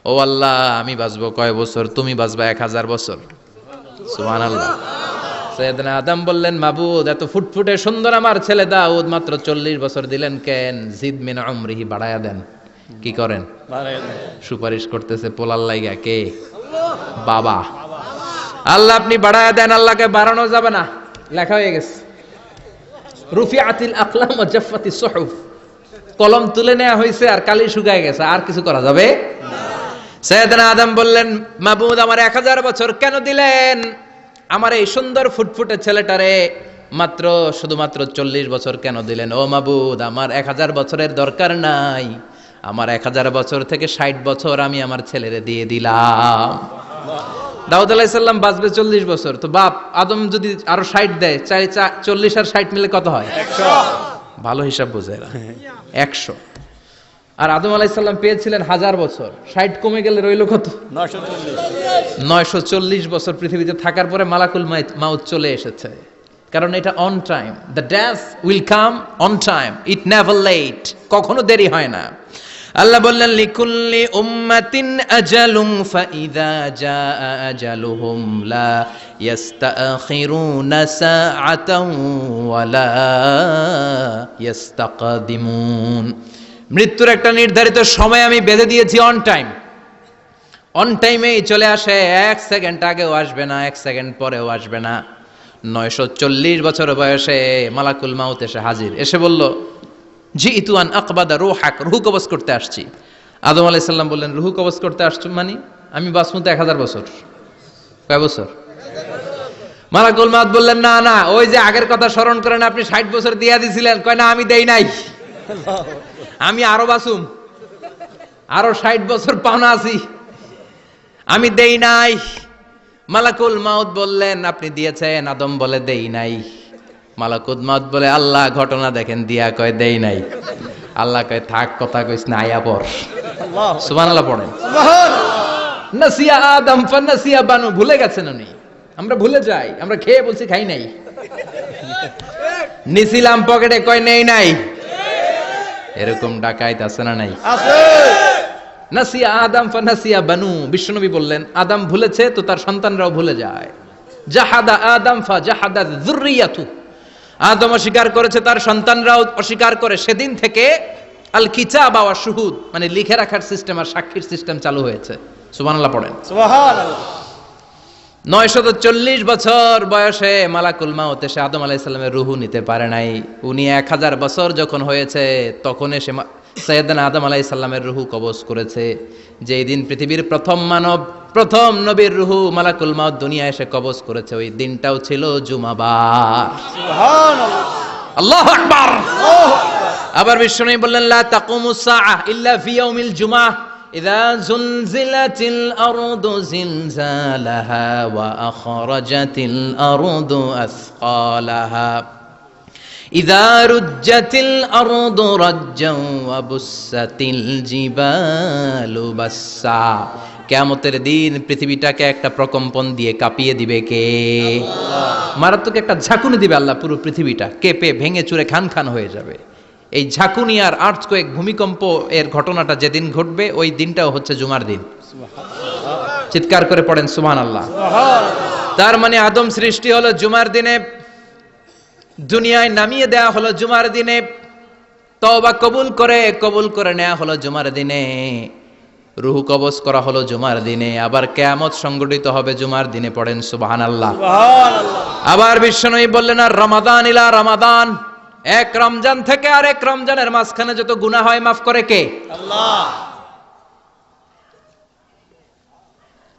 ও আল্লাহ আমি বাঁচবো কয় বছর? তুমি বাঁচবা 1000 বছর। সুবহানাল্লাহ। সাইয়েদনা আদম বললেন মাবুদ এত ফুটফুটে সুন্দর আমার ছেলে দাউদ, মাত্র 40 বছর দিলেন কেন? জিদ মিন উমরিহি, বাড়ায়া দেন। কি করেন? সুপারিশ করতেছে পোলার লাইগা কে? বাবা। আল্লাহ আপনি বাড়ায়া দেন। আল্লাহকে বাড়ানো যাবে না, লেখা হয়ে গেছে। রুফিআতিল আকলাম ওয়া জাফফাতিস সুহুফ, কলম তুলে নেওয়া হয়েছে আর কালি শুকায় গেছে, আর কিছু করা যাবে না। সাইয়েদনা আদম বললেন মাবুদ আমার 1000 বছর কেন দিলেন? আমার এই সুন্দর ফুটফুটে ছেলেটারে মাত্র শুধুমাত্র 40 বছর কেন দিলেন? ও মাবুদ আমার 1000 বছরের দরকার নাই, আমার 1000 বছর থেকে 60 বছর আমি আমার ছেলেরে দিয়ে দিলাম। দাউদ আলাইহিস সালাম বাঁচবে 40 বছর, তো বাপ আদম যদি আরো 60 দেয়, 40 আর 60 মিলে কত হয়? 100। ভালো হিসাব বোঝে না, 100। আর আদম আলাইহিস সালাম পেয়েছিলেন 1000 বছর, 60 কমে গেলে রইল কত? 940 বছর পৃথিবীতে থাকার পরে মালাকুল মাউত চলে এসেছে, কারণ এটা on time. The death will come on time, it never late, কখনো দেরি হয় না। আল্লাহ বললেন লিকুল্লি উম্মাতিন আজালুম ফাইযা জাআ আজালুহুম লা ইস্তাখিরুনা সাআতান ওয়ালা ইস্তাকদিমুন। মৃত্যুর একটা নির্ধারিত সময় আমি বেঁধে দিয়েছি, অন টাইম, অন টাইমেই চলে আসে, 1 সেকেন্ড আগেও আসবে না, 1 সেকেন্ড পরেও আসবে না। 940 বছর বয়সে মালাকুল মাউত এসে হাজির, এসে বলল জিইতু আন আকবাদা রূহাক, রূহ কবজ করতে আসছি। আদম আলাইহিস সালাম বললেন রূহ কবজ করতে আসছো মানে? আমি বাঁচবো তো 1000 বছর। কয় বছর? মালাকুল মাউত বললেন না না, ওই যে আগের কথা স্মরণ করেন, আপনি 60 বছর দিয়া দিছিলেন। কয় না আমি দেই নাই, আমি আরো বাঁচুম, আরো 60 বছর পাওনা আছি, আমি দেই নাই। মালাকুল মাউত বললেন আপনি দিয়েছেন? আদম বলে দেই নাই। মালাকুল মাউত বলে আল্লাহ ঘটনা দেখেন, দিয়া কয় দেই নাই। আল্লাহ কয় থাক কথা কইস না, আয়া পর। সুবহানাল্লাহ পড়েন। নাসিয়া আদম ফানাসিয়া বানু, ভুলে গেছেন উনি, আমরা ভুলে যাই, আমরা খেয়ে বলছি খাই নাই, নিছিলাম পকেটে, কয় নেই নাই। এরকম ডাকাইত আছে না নাই? আছে। নাসিয়া আদম ফানাসিয়া বানু, বিশ্বনবী বললেন আদম ভুলেছে তো তার সন্তানরাও ভুলে যায়। জাহাদা আদম ফাজাহাদা যুররিয়াতু, আদম অস্বীকার করেছে, তার সন্তানরাও অস্বীকার করে। সেদিন থেকে আল কিতাব ওয়া শুহুদ, মানে লিখে রাখার সিস্টেম আর সাক্ষীর সিস্টেম চালু হয়েছে। সুবহানাল্লাহ পড়েন। সুবহানাল্লাহ। 940 বছর বয়সে মালাকুল মাউত এসে আদম আলাইহিস সালামের রূহ নিতে পারে নাই। উনি 1000 বছর যখন হয়েছে তখন এসে সাইয়েদনা আদম আলাইহিস সালামের রূহ কবজ করেছে। যেই দিন পৃথিবীর প্রথম মানব, প্রথম নবীর রূহ মালাকুল মাউত দুনিয়া এসে কবজ করেছে, ওই দিনটাও ছিল জুমাবার। সুবহানাল্লাহ। আল্লাহু আকবার। আবার বিশ্বনবী বললেন লা তাকুমুস সাআহ ইল্লা ফি ইয়াউমিল জুমআহ ইযা যুলজিলাতিল আরদু জিলজালাহা ওয়া আখরাজাতিল আরদু আসকালাহা ইযা রুজ্জাতিল আরদু রাজ্জান ওয়া বুসাতিল জিবালু বাসসা। কিয়ামতের দিন পৃথিবীটাকে একটা প্রকম্পন দিয়ে কাঁপিয়ে দিবে কে? আল্লাহ। মারাত্মক একটা ঝাঁকুনি দিবে আল্লাহ, পুরো পৃথিবীটা কেঁপে ভেঙে চুরে খান খান হয়ে যাবে। এই ঝাঁকুনি আর আর্থকোয়েক, ভূমিকম্প এর ঘটনাটা যেদিন ঘটবে ওই দিনটাও হচ্ছে জুমার দিন। চিৎকার করে পড়েন সুবহানাল্লাহ। তার মানে আদম সৃষ্টি হলো জুমার দিনে, দুনিয়ায় নামিয়ে দেয়া হলো জুমার দিনে, তওবা কবুল করে নেওয়া হলো জুমার দিনে, রূহ কবজ করা হলো জুমার দিনে, আবার কিয়ামত সংগঠিত হবে জুমার দিনে। পড়েন সুবহানাল্লাহ। আবার বিশ্বনবী বললেন আর রমাদান ইলা রমাদান, এক রমজান থেকে আরেক রমজানের মাঝখানে যত গুনাহ হয় মাফ করে কে? আল্লাহ।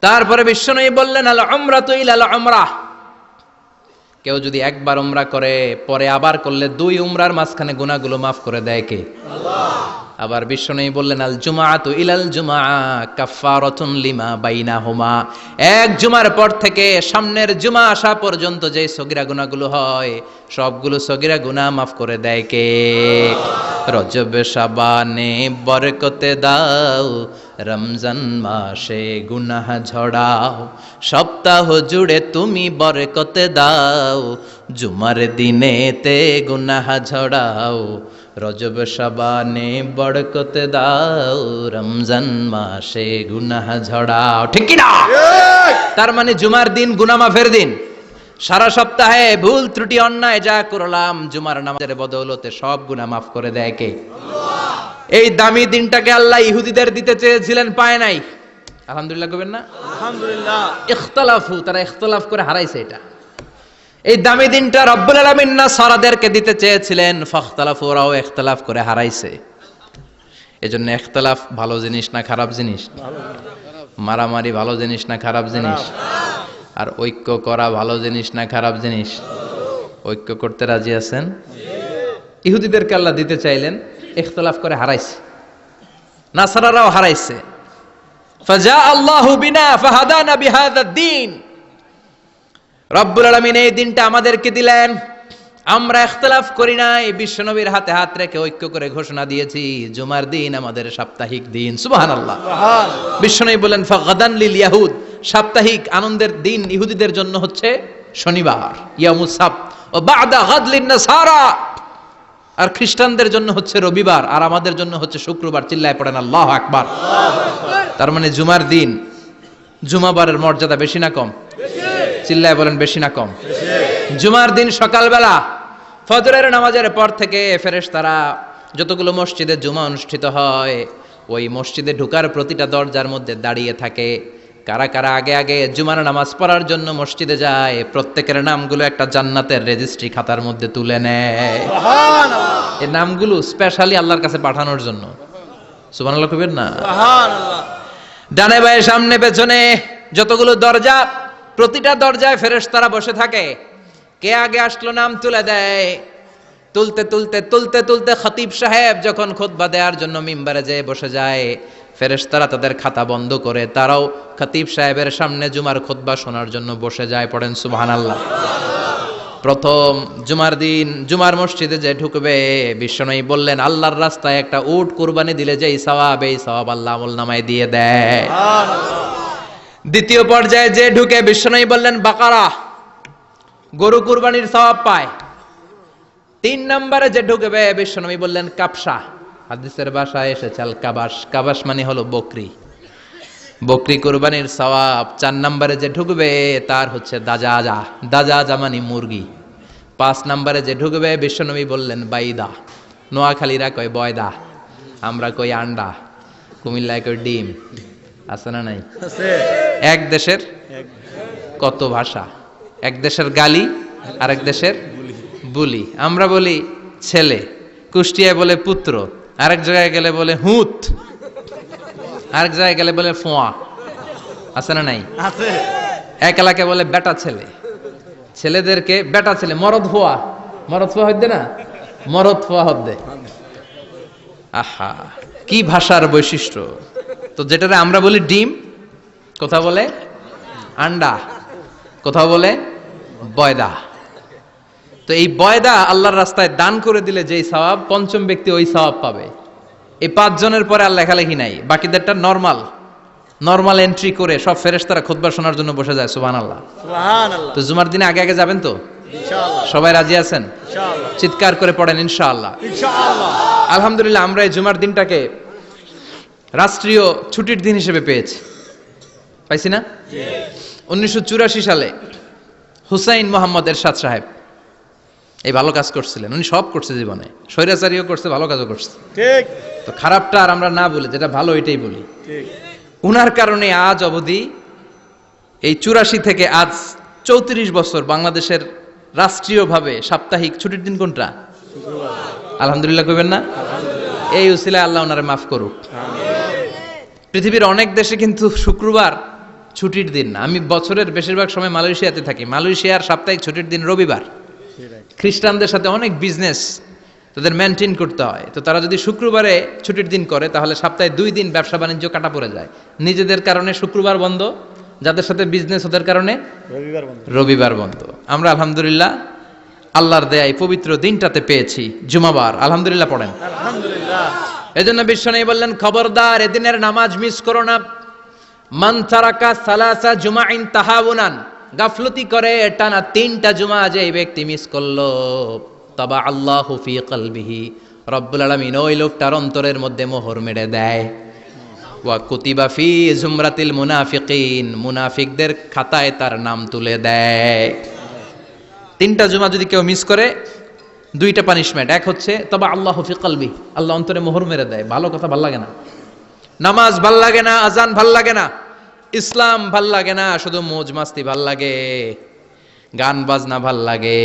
তারপরে বিশ্বনবী বললেন আল উমরাতু ইলাল উমরাহ, কেউ যদি একবার উমরা করে পরে আবার করলে 2 উমরার মাঝখানে গুনাহগুলো মাফ করে দেয় কে? আল্লাহ। আবার বিশ্বনবী বললেন আল জুমাআতু ইলাল জুমআ কাফফারাতুন লিমা বাইনাহুমা, এক জুমার পর থেকে সামনের জুমা আসা পর্যন্ত যে সগীরা গুনাহগুলো হয় সবগুলো সগীরা গুনাহ মাফ করে দেয় কে? রজব শাবানে বরকতে দাও, রমজান মাসে গুনাহ ঝড়াও, সপ্তাহ জুড়ে তুমি বরকতে দাও, জুমার দিনেতে গুনাহ ঝড়াও, রজব শাবানে বরকতে দাও, রমজান মাসে গুনাহ ঝড়াও। ঠিক কি না? তার মানে জুমার দিন গুনাহ মাফের দিন। সারা সপ্তাহে ভুল ত্রুটি অন্যায় যা করলাম জুমার নামাজের বদৌলতে সব গুনাহ মাফ করে দেয় কে? আল্লাহ। এই দামি দিনটাকে আল্লাহ ইহুদিদের দিতে চেয়েছিলেন, পায় নাই। আলহামদুলিল্লাহ কইবেন না? আলহামদুলিল্লাহ। ইখতিলাফু, তারা ইখতিলাফ করে হারাইছে এটা। এই দামি দিনটা রব্বুল আলামিন নাসারাদেরকে দিতে চেয়েছিলেন, ফাখতালাফু, ওরাও ইখতিলাফ করে হারাইছে। এজন্য ইখতিলাফ ভালো জিনিস না খারাপ জিনিস? মারামারি ভালো জিনিস না খারাপ জিনিস? আর ঐক্য করা ভালো জিনিস না খারাপ জিনিস? ঐক্য করতে রাজি আছেন? ইহুদিদেরকে আল্লাহ দিতে চাইলেন, ইখতিলাফ করে হারাইছে। নাসারারাও হারাইছে। ফাজা আল্লাহু বিনা ফাহাদানা বিহাদাদ দ্বীন, রব্বুল আলামিন এই দিনটা আমাদেরকে দিলেন, আমরা ইখতিলাফ করি নাই, বিশ্বনবীর হাতে হাত রেখে ঐক্য করে ঘোষণা দিয়েছি জুমার দিন আমাদের সাপ্তাহিক দিন। সুবহানাল্লাহ। বিশ্বনবী বলেন ফাগাদান লিল ইয়াহুদ, সাপ্তাহিক আনন্দের দিন ইহুদিদের জন্য হচ্ছে শনিবার, ইয়ামুস সাbt, ও বাদা গাদ লিন নাসারা, আর খ্রিস্টানদের জন্য হচ্ছে রবিবার, আর আমাদের জন্য হচ্ছে শুক্রবার। চিল্লায় পড়েন আল্লাহু আকবার। তার মানে জুমার দিন, জুমাবারের মর্যাদা বেশি না কম? চিল্লায় বলেন বেশি না কম? জুমার দিন সকালবেলা ফজরের নামাজের পর থেকে ফেরেশতারা যতগুলো মসজিদে জুমা অনুষ্ঠিত হয় ওই মসজিদে ঢোকার প্রতিটা দরজার মধ্যে দাঁড়িয়ে থাকে। কারা কারা আগে আগে জুমার নামাজ পড়ার জন্য মসজিদে যায়, প্রত্যেকের নামগুলো একটা জান্নাতের রেজিস্ট্রি খাতার মধ্যে তুলে নেয়। সুবহানাল্লাহ। এই নামগুলো স্পেশালি আল্লাহর কাছে পাঠানোর জন্য। সুবহানাল্লাহ কইবেন না? সুবহানাল্লাহ। ডানে বায়ে সামনে পেছনে যতগুলো দরজা, প্রতিটা দরজায় ফেরেশতারা বসে থাকে। কে আগে আসলো নাম তুলে দেয়। তুলতে তুলতে তুলতে তুলতে খতিব সাহেব যখন খুতবা দেওয়ার জন্য মিম্বারে যেয়ে বসে যায়, ফেরেশতারা তাদের খাতা বন্ধ করে তারাও খতিব সাহেবের সামনে জুমার খুতবা শোনার জন্য বসে যায়। পড়েন সুবহানাল্লাহ। প্রথম জুমার দিন জুমার মসজিদে যে ঢুকবে, বিশ্বনবী বললেন আল্লাহর রাস্তায় একটা উট কুরবানি দিলে যেই সওয়াব, এই সওয়াব আল্লাহ আমলনামায় দিয়ে দেয়। দ্বিতীয় পর্যায়ে যে ঢুকে, বিশ্বনবী বললেন বাকারা, গরু কুরবানির সওয়াব পায়। 3 নম্বরে যে ঢুকবে, বিশ্বনবী বললেন কাবসা, হাদিসের ভাষায় এসেছে আল কাবাস, কাবাস মানে হলো বকরি, বকরি কুরবানির সওয়াব। 4 নম্বরে যে ঢুকবে তার হচ্ছে দাজাজা, দাজাজা মানে মুরগি। 5 নম্বরে যে ঢুকবে, বিশ্বনবী বললেন বাইদা, নোয়াখালীরা কয় বয়দা, আমরা কই আন্ডা, কুমিল্লায় কই ডিম। আছে না নাই? আছে। এক দেশের কত ভাষা, এক দেশের গালি আর এক দেশের বুলি। আমরা বলি ছেলে, কুষ্টিয়ায় বলে পুত্র, আরেক জায়গায় গেলে বলে হুত, আরেক জায়গায় গেলে বলে ফোয়া। আছে না নাই? আছে। এক এলাকায় বলে বেটা ছেলে, ছেলেদেরকে বেটা ছেলে, মরদ ফোয়া, মরদ ফোয়া হইতে না, মরদ ফোয়া হদ্দে। আহা, কি ভাষার বৈশিষ্ট্য। তো যেটারে আমরা বলি ডিম, কোথাও বলে আন্ডা, কোথাও বলে বয়দা। তো এই বয়দা আল্লাহর রাস্তায় দান করে দিলে যেই সওয়াব, পঞ্চম ব্যক্তি ওই সওয়াব পাবে। এই 5 জনের পরে আর লেখালেখি নাই, বাকিদেরটা নরমাল এন্ট্রি করে সব ফেরেশতারা খুতবা শোনার জন্য বসে যায়। সুবহানাল্লাহ। সুবহানাল্লাহ। তো জুমার দিনে আগে আগে যাবেন তো? ইনশাআল্লাহ। সবাই রাজি আছেন? ইনশাআল্লাহ। চিৎকার করে পড়েন ইনশাআল্লাহ। ইনশাআল্লাহ। আলহামদুলিল্লাহ, আমরা এই জুমার দিনটাকে রাষ্ট্রীয় ছুটির দিন হিসেবে পেয়েছি, পাইছি না? 1984 সালে হুসাইন মোহাম্মদ এরশাদ সাহেব এই ভালো কাজ করছিলেন। উনি সব করছে জীবনে, স্বৈরাচারীও করছে, ভালো কাজও করছে। ঠিক। তো খারাপটা আর আমরা না বলি, যেটা ভালো এটাই বলি। ঠিক। উনার কারণে আজ অবধি এই 84 থেকে আজ 34 বছর বাংলাদেশের রাষ্ট্রীয়ভাবে সাপ্তাহিক ছুটির দিন কোনটা? আলহামদুলিল্লাহ কইবেন না? এই উসিলায় আল্লাহ ওনারে মাফ করুক। পৃথিবীর অনেক দেশে কিন্তু শুক্রবার ছুটির দিন না। আমি বছরের বেশিরভাগ সময় মালয়েশিয়াতে থাকি। মালয়েশিয়ার সাপ্তাহিক ছুটির দিন রবিবার। খ্রিস্টানদের সাথে অনেক বিজনেস তাদের মেনটেন করতে হয়, তো তারা যদি শুক্রবারে ছুটির দিন করে তাহলে সপ্তাহে 2 দিন ব্যবসা বাণিজ্য কাটা পড়ে যায়। নিজেদের কারণে শুক্রবার বন্ধ, যাদের সাথে বিজনেস ওদের কারণে রবিবার বন্ধ। আমরা আলহামদুলিল্লাহ আল্লাহর দেয়ায় পবিত্র দিনটাতে পেয়েছি জুমাবার। আলহামদুলিল্লাহ পড়েন আলহামদুলিল্লাহ। এজন্য বিশ্বনবী বললেন, খবরদার এদিনের নামাজ মিস করো না। মান তারাকা সালাসা জুমাইন তাহাউনান, গাফলতি করে টানা 3টা জুমা যে ব্যক্তি মিস করলো, তাবা আল্লাহু ফি কলবিহি, রব্বুল আলামিন ওই লোকটার অন্তরের মধ্যে মোহর মেরে দেয়। ওয়া কুতিবা ফি জুমরাতিল মুনাফিকিন, মুনাফিকদের খাতায় তার নাম তুলে দেয়। 3টা জুমা যদি কেউ মিস করে 2টা পানিশমেন্ট। এক হচ্ছে তবা আল্লাহু ফি কলবি, আল্লাহ অন্তরে মোহর মেরে দেয়। ভালো কথা ভাল লাগে না, নামাজ ভাল লাগে না, আজান ভাল লাগে না, ইসলাম ভাল লাগে না, শুধু মৌজ মাস্তি ভাল লাগে, গান বাজনা ভাল লাগে,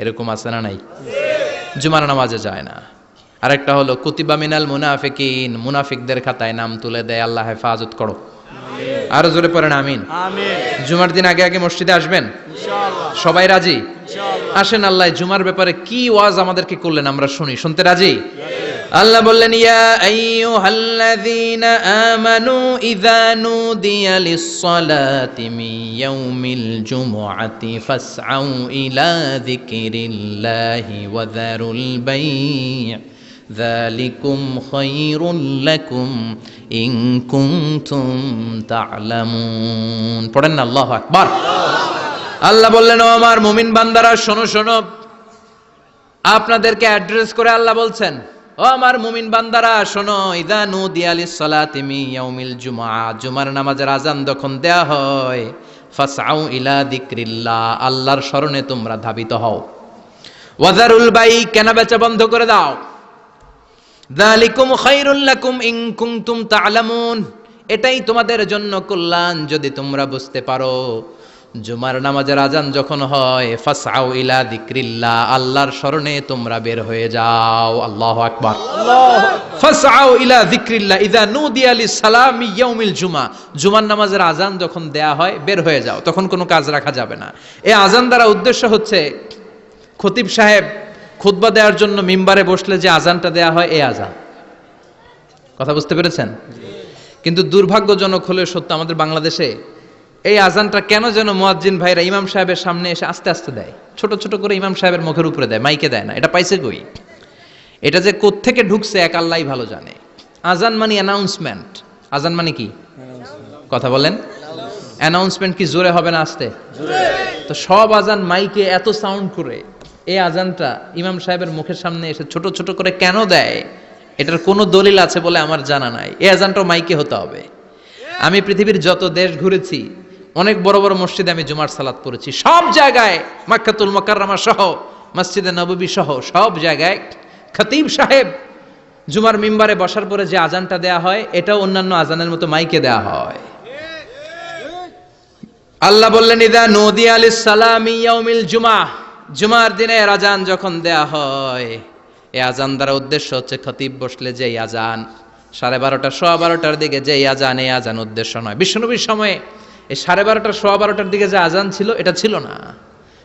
এরকম আছে না নাই? জুমার নামাজে যায় না। আরেকটা হলো কুতিবা মিনাল মুনাফিকিন, মুনাফিকদের খাতায় নাম তুলে দেয়। আল্লাহ হেফাজত করো। আরো জোরে পড়েন আমিন। আমিন। জুমার দিন আগে আগে মসজিদে আসবেন ইনশাআল্লাহ। সবাই রাজি? ইনশাআল্লাহ। আসেন, আল্লাহ জুমার ব্যাপারে কি ওয়াজ আমাদেরকে করলেন আমরা শুনি। শুনতে রাজি? আল্লাহ বললেন, ইয়া আইয়ুহাল্লাযীনা আমানু ইযা নুদিয়া লিস-সালাতি মিন ইয়াউমিল জুমুআতি ফাসআউ ইলা যিকরিল্লাহি ওয়া যারুল বাই', যালিকুম খায়রুল লাকুম ইন কুনতুম তা'লামুন। পড়েন না আল্লাহু আকবার। আল্লাহ বললেন, ও আমার মুমিন বান্দারা শোনো শোনো। আপনাদেরকে অ্যাড্রেস করে আল্লাহ বলছেন, ও আমার মুমিন বান্দারা শোনো, ইযা নুদিয়া লিস-সালাতি মিন ইয়াউমিল জুমআ, জুমার নামাজের আযান যখন দেয়া হয়, ফাসআউ ইলা যিকরিল্লাহ, আল্লাহর স্মরণে তোমরা ধাবিত হও। ওয়া যারুল বাই', কেনা বেচা বন্ধ করে দাও। যালিকুম খায়রুল লাকুম ইন কুনতুম তা'লামুন, এটাই তোমাদের জন্য কল্যাণ যদি তোমরা বুঝতে পারো। জুমার নামাজের আজান যখন হয়, ফাসআউ ইলা যিকরিল্লাহ, আল্লাহর স্মরণে তোমরা বের হয়ে যাও। আল্লাহু আকবার। ফাসআউ ইলা যিকরিল্লাহ ইযা নুদিয়া লিস-সালামি ইয়াউমিল জুমআ, জুমার নামাজের আজান যখন দেয়া হয় বের হয়ে যাও, তখন কোনো কাজ রাখা যাবে না। এই আজান দ্বারা উদ্দেশ্য হচ্ছে খতিব সাহেব খুতবা দেওয়ার জন্য মিম্বারে বসলে যে আজানটা দেয়া হয়, এই আজান। কথা বুঝতে পেরেছেন? কিন্তু দুর্ভাগ্যজনক হলে সত্য, আমাদের বাংলাদেশে এই আজানটা কেন যেন মুয়াজ্জিন ভাইরা ইমাম সাহেবের সামনে এসে আস্তে আস্তে দেয়, ছোট ছোট করে ইমাম সাহেবের মুখের উপরে দেয়, মাইকে দেয় না। এটা পাইছে কই? এটা যে কোত্থেকে ঢুকছে এক আল্লাহই ভালো জানে। আজান মানে অ্যানাউন্সমেন্ট। আজান মানে কি? কথা বলেন। অ্যানাউন্সমেন্ট কি জোরে হবে না আস্তে? তো সব আজান মাইকে এত সাউন্ড করে, এই আজানটা ইমাম সাহেবের মুখের সামনে এসে ছোট ছোট করে কেন দেয়? এটার কোনো দলিল আছে বলে আমার জানা নাই। এই আজানটাও মাইকে হতে হবে। আমি পৃথিবীর যত দেশ ঘুরেছি, অনেক বড় বড় মসজিদে আমি জুমার সালাত পড়েছি, সব জায়গায় মক্কাতুল মুকাররমা সহ মসজিদে নববী সহ সব জায়গায় খতিব সাহেব জুমার মিম্বারে বসার পরে যে আজানটা দেয়া হয়, এটাও অন্যান্য আজানের মতো মাইকে দেয়া হয়। আল্লাহ বললেন, ইযা নুদিয়া লিস-সালামি ইয়াউমিল জুমআ, জুমার দিনের আজান যখন দেয়া হয়, এই আজান দ্বারা উদ্দেশ্য হচ্ছে খতিব বসলে যে আজান 12:30 12:15 দিকে যে আজান, এই আজান উদ্দেশ্য নয়। বিশ্বনবীর সময়ে এই 12:30 12:15 দিকে যে আজান ছিল, এটা ছিল না।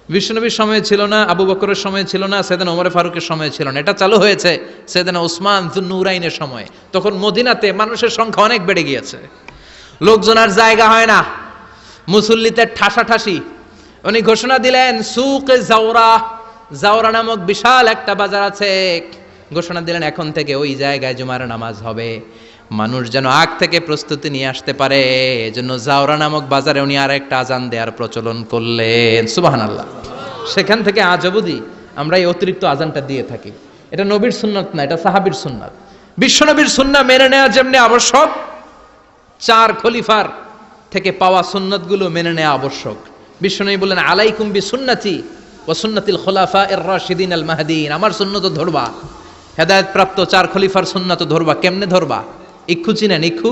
বিশ্বনবীর সময়ে ছিল না, আবু বকরের সময়ে ছিল না, সাইয়েদনা ওমর ফারুকের সময়ে ছিল না। এটা চালু হয়েছে সাইয়েদনা উসমান যুন্নুরাইনের সময়ে। তখন মদিনাতে মানুষের সংখ্যা অনেক বেড়ে গিয়েছে, লোকজন আর জায়গা হয় না, মুসল্লিতে ঠাসাঠাসি। উনি ঘোষণা দিলেন, সুকে জাওরা, জাওরা নামক বিশাল একটা বাজার আছে, ঘোষণা দিলেন এখন থেকে ওই জায়গায় জুমার নামাজ হবে। মানুষ যেন আগ থেকে প্রস্তুতি নিয়ে আসতে পারে, এজন্য জাওরা নামক বাজারে উনি আর একটা আজান দেওয়ার প্রচলন করলেন। সুবহানাল্লাহ। সেখান থেকে আজ অবধি আমরা এই অতিরিক্ত আজানটা দিয়ে থাকি। এটা নবীর সুন্নাত না, এটা সাহাবীর সুন্নাত। বিশ্বনবীর সুন্নাহ মেনে নেওয়া যেমনি আবশ্যক, 4 খলিফার থেকে পাওয়া সুন্নাতগুলো মেনে নেওয়া আবশ্যক। বিশ্বনবী বললেন, আলাইকুম বিসুন্নতি ওয়া সুন্নাতিল খুলাফায়ে রাশিদিন আল মাহদিন, আমার সুন্নাত ধরবা, হেদায়েত প্রাপ্ত 4 খলিফার সুন্নাত ধরবা। কেমনে ধরবা? ইক্ষু চিনেন? ইক্ষু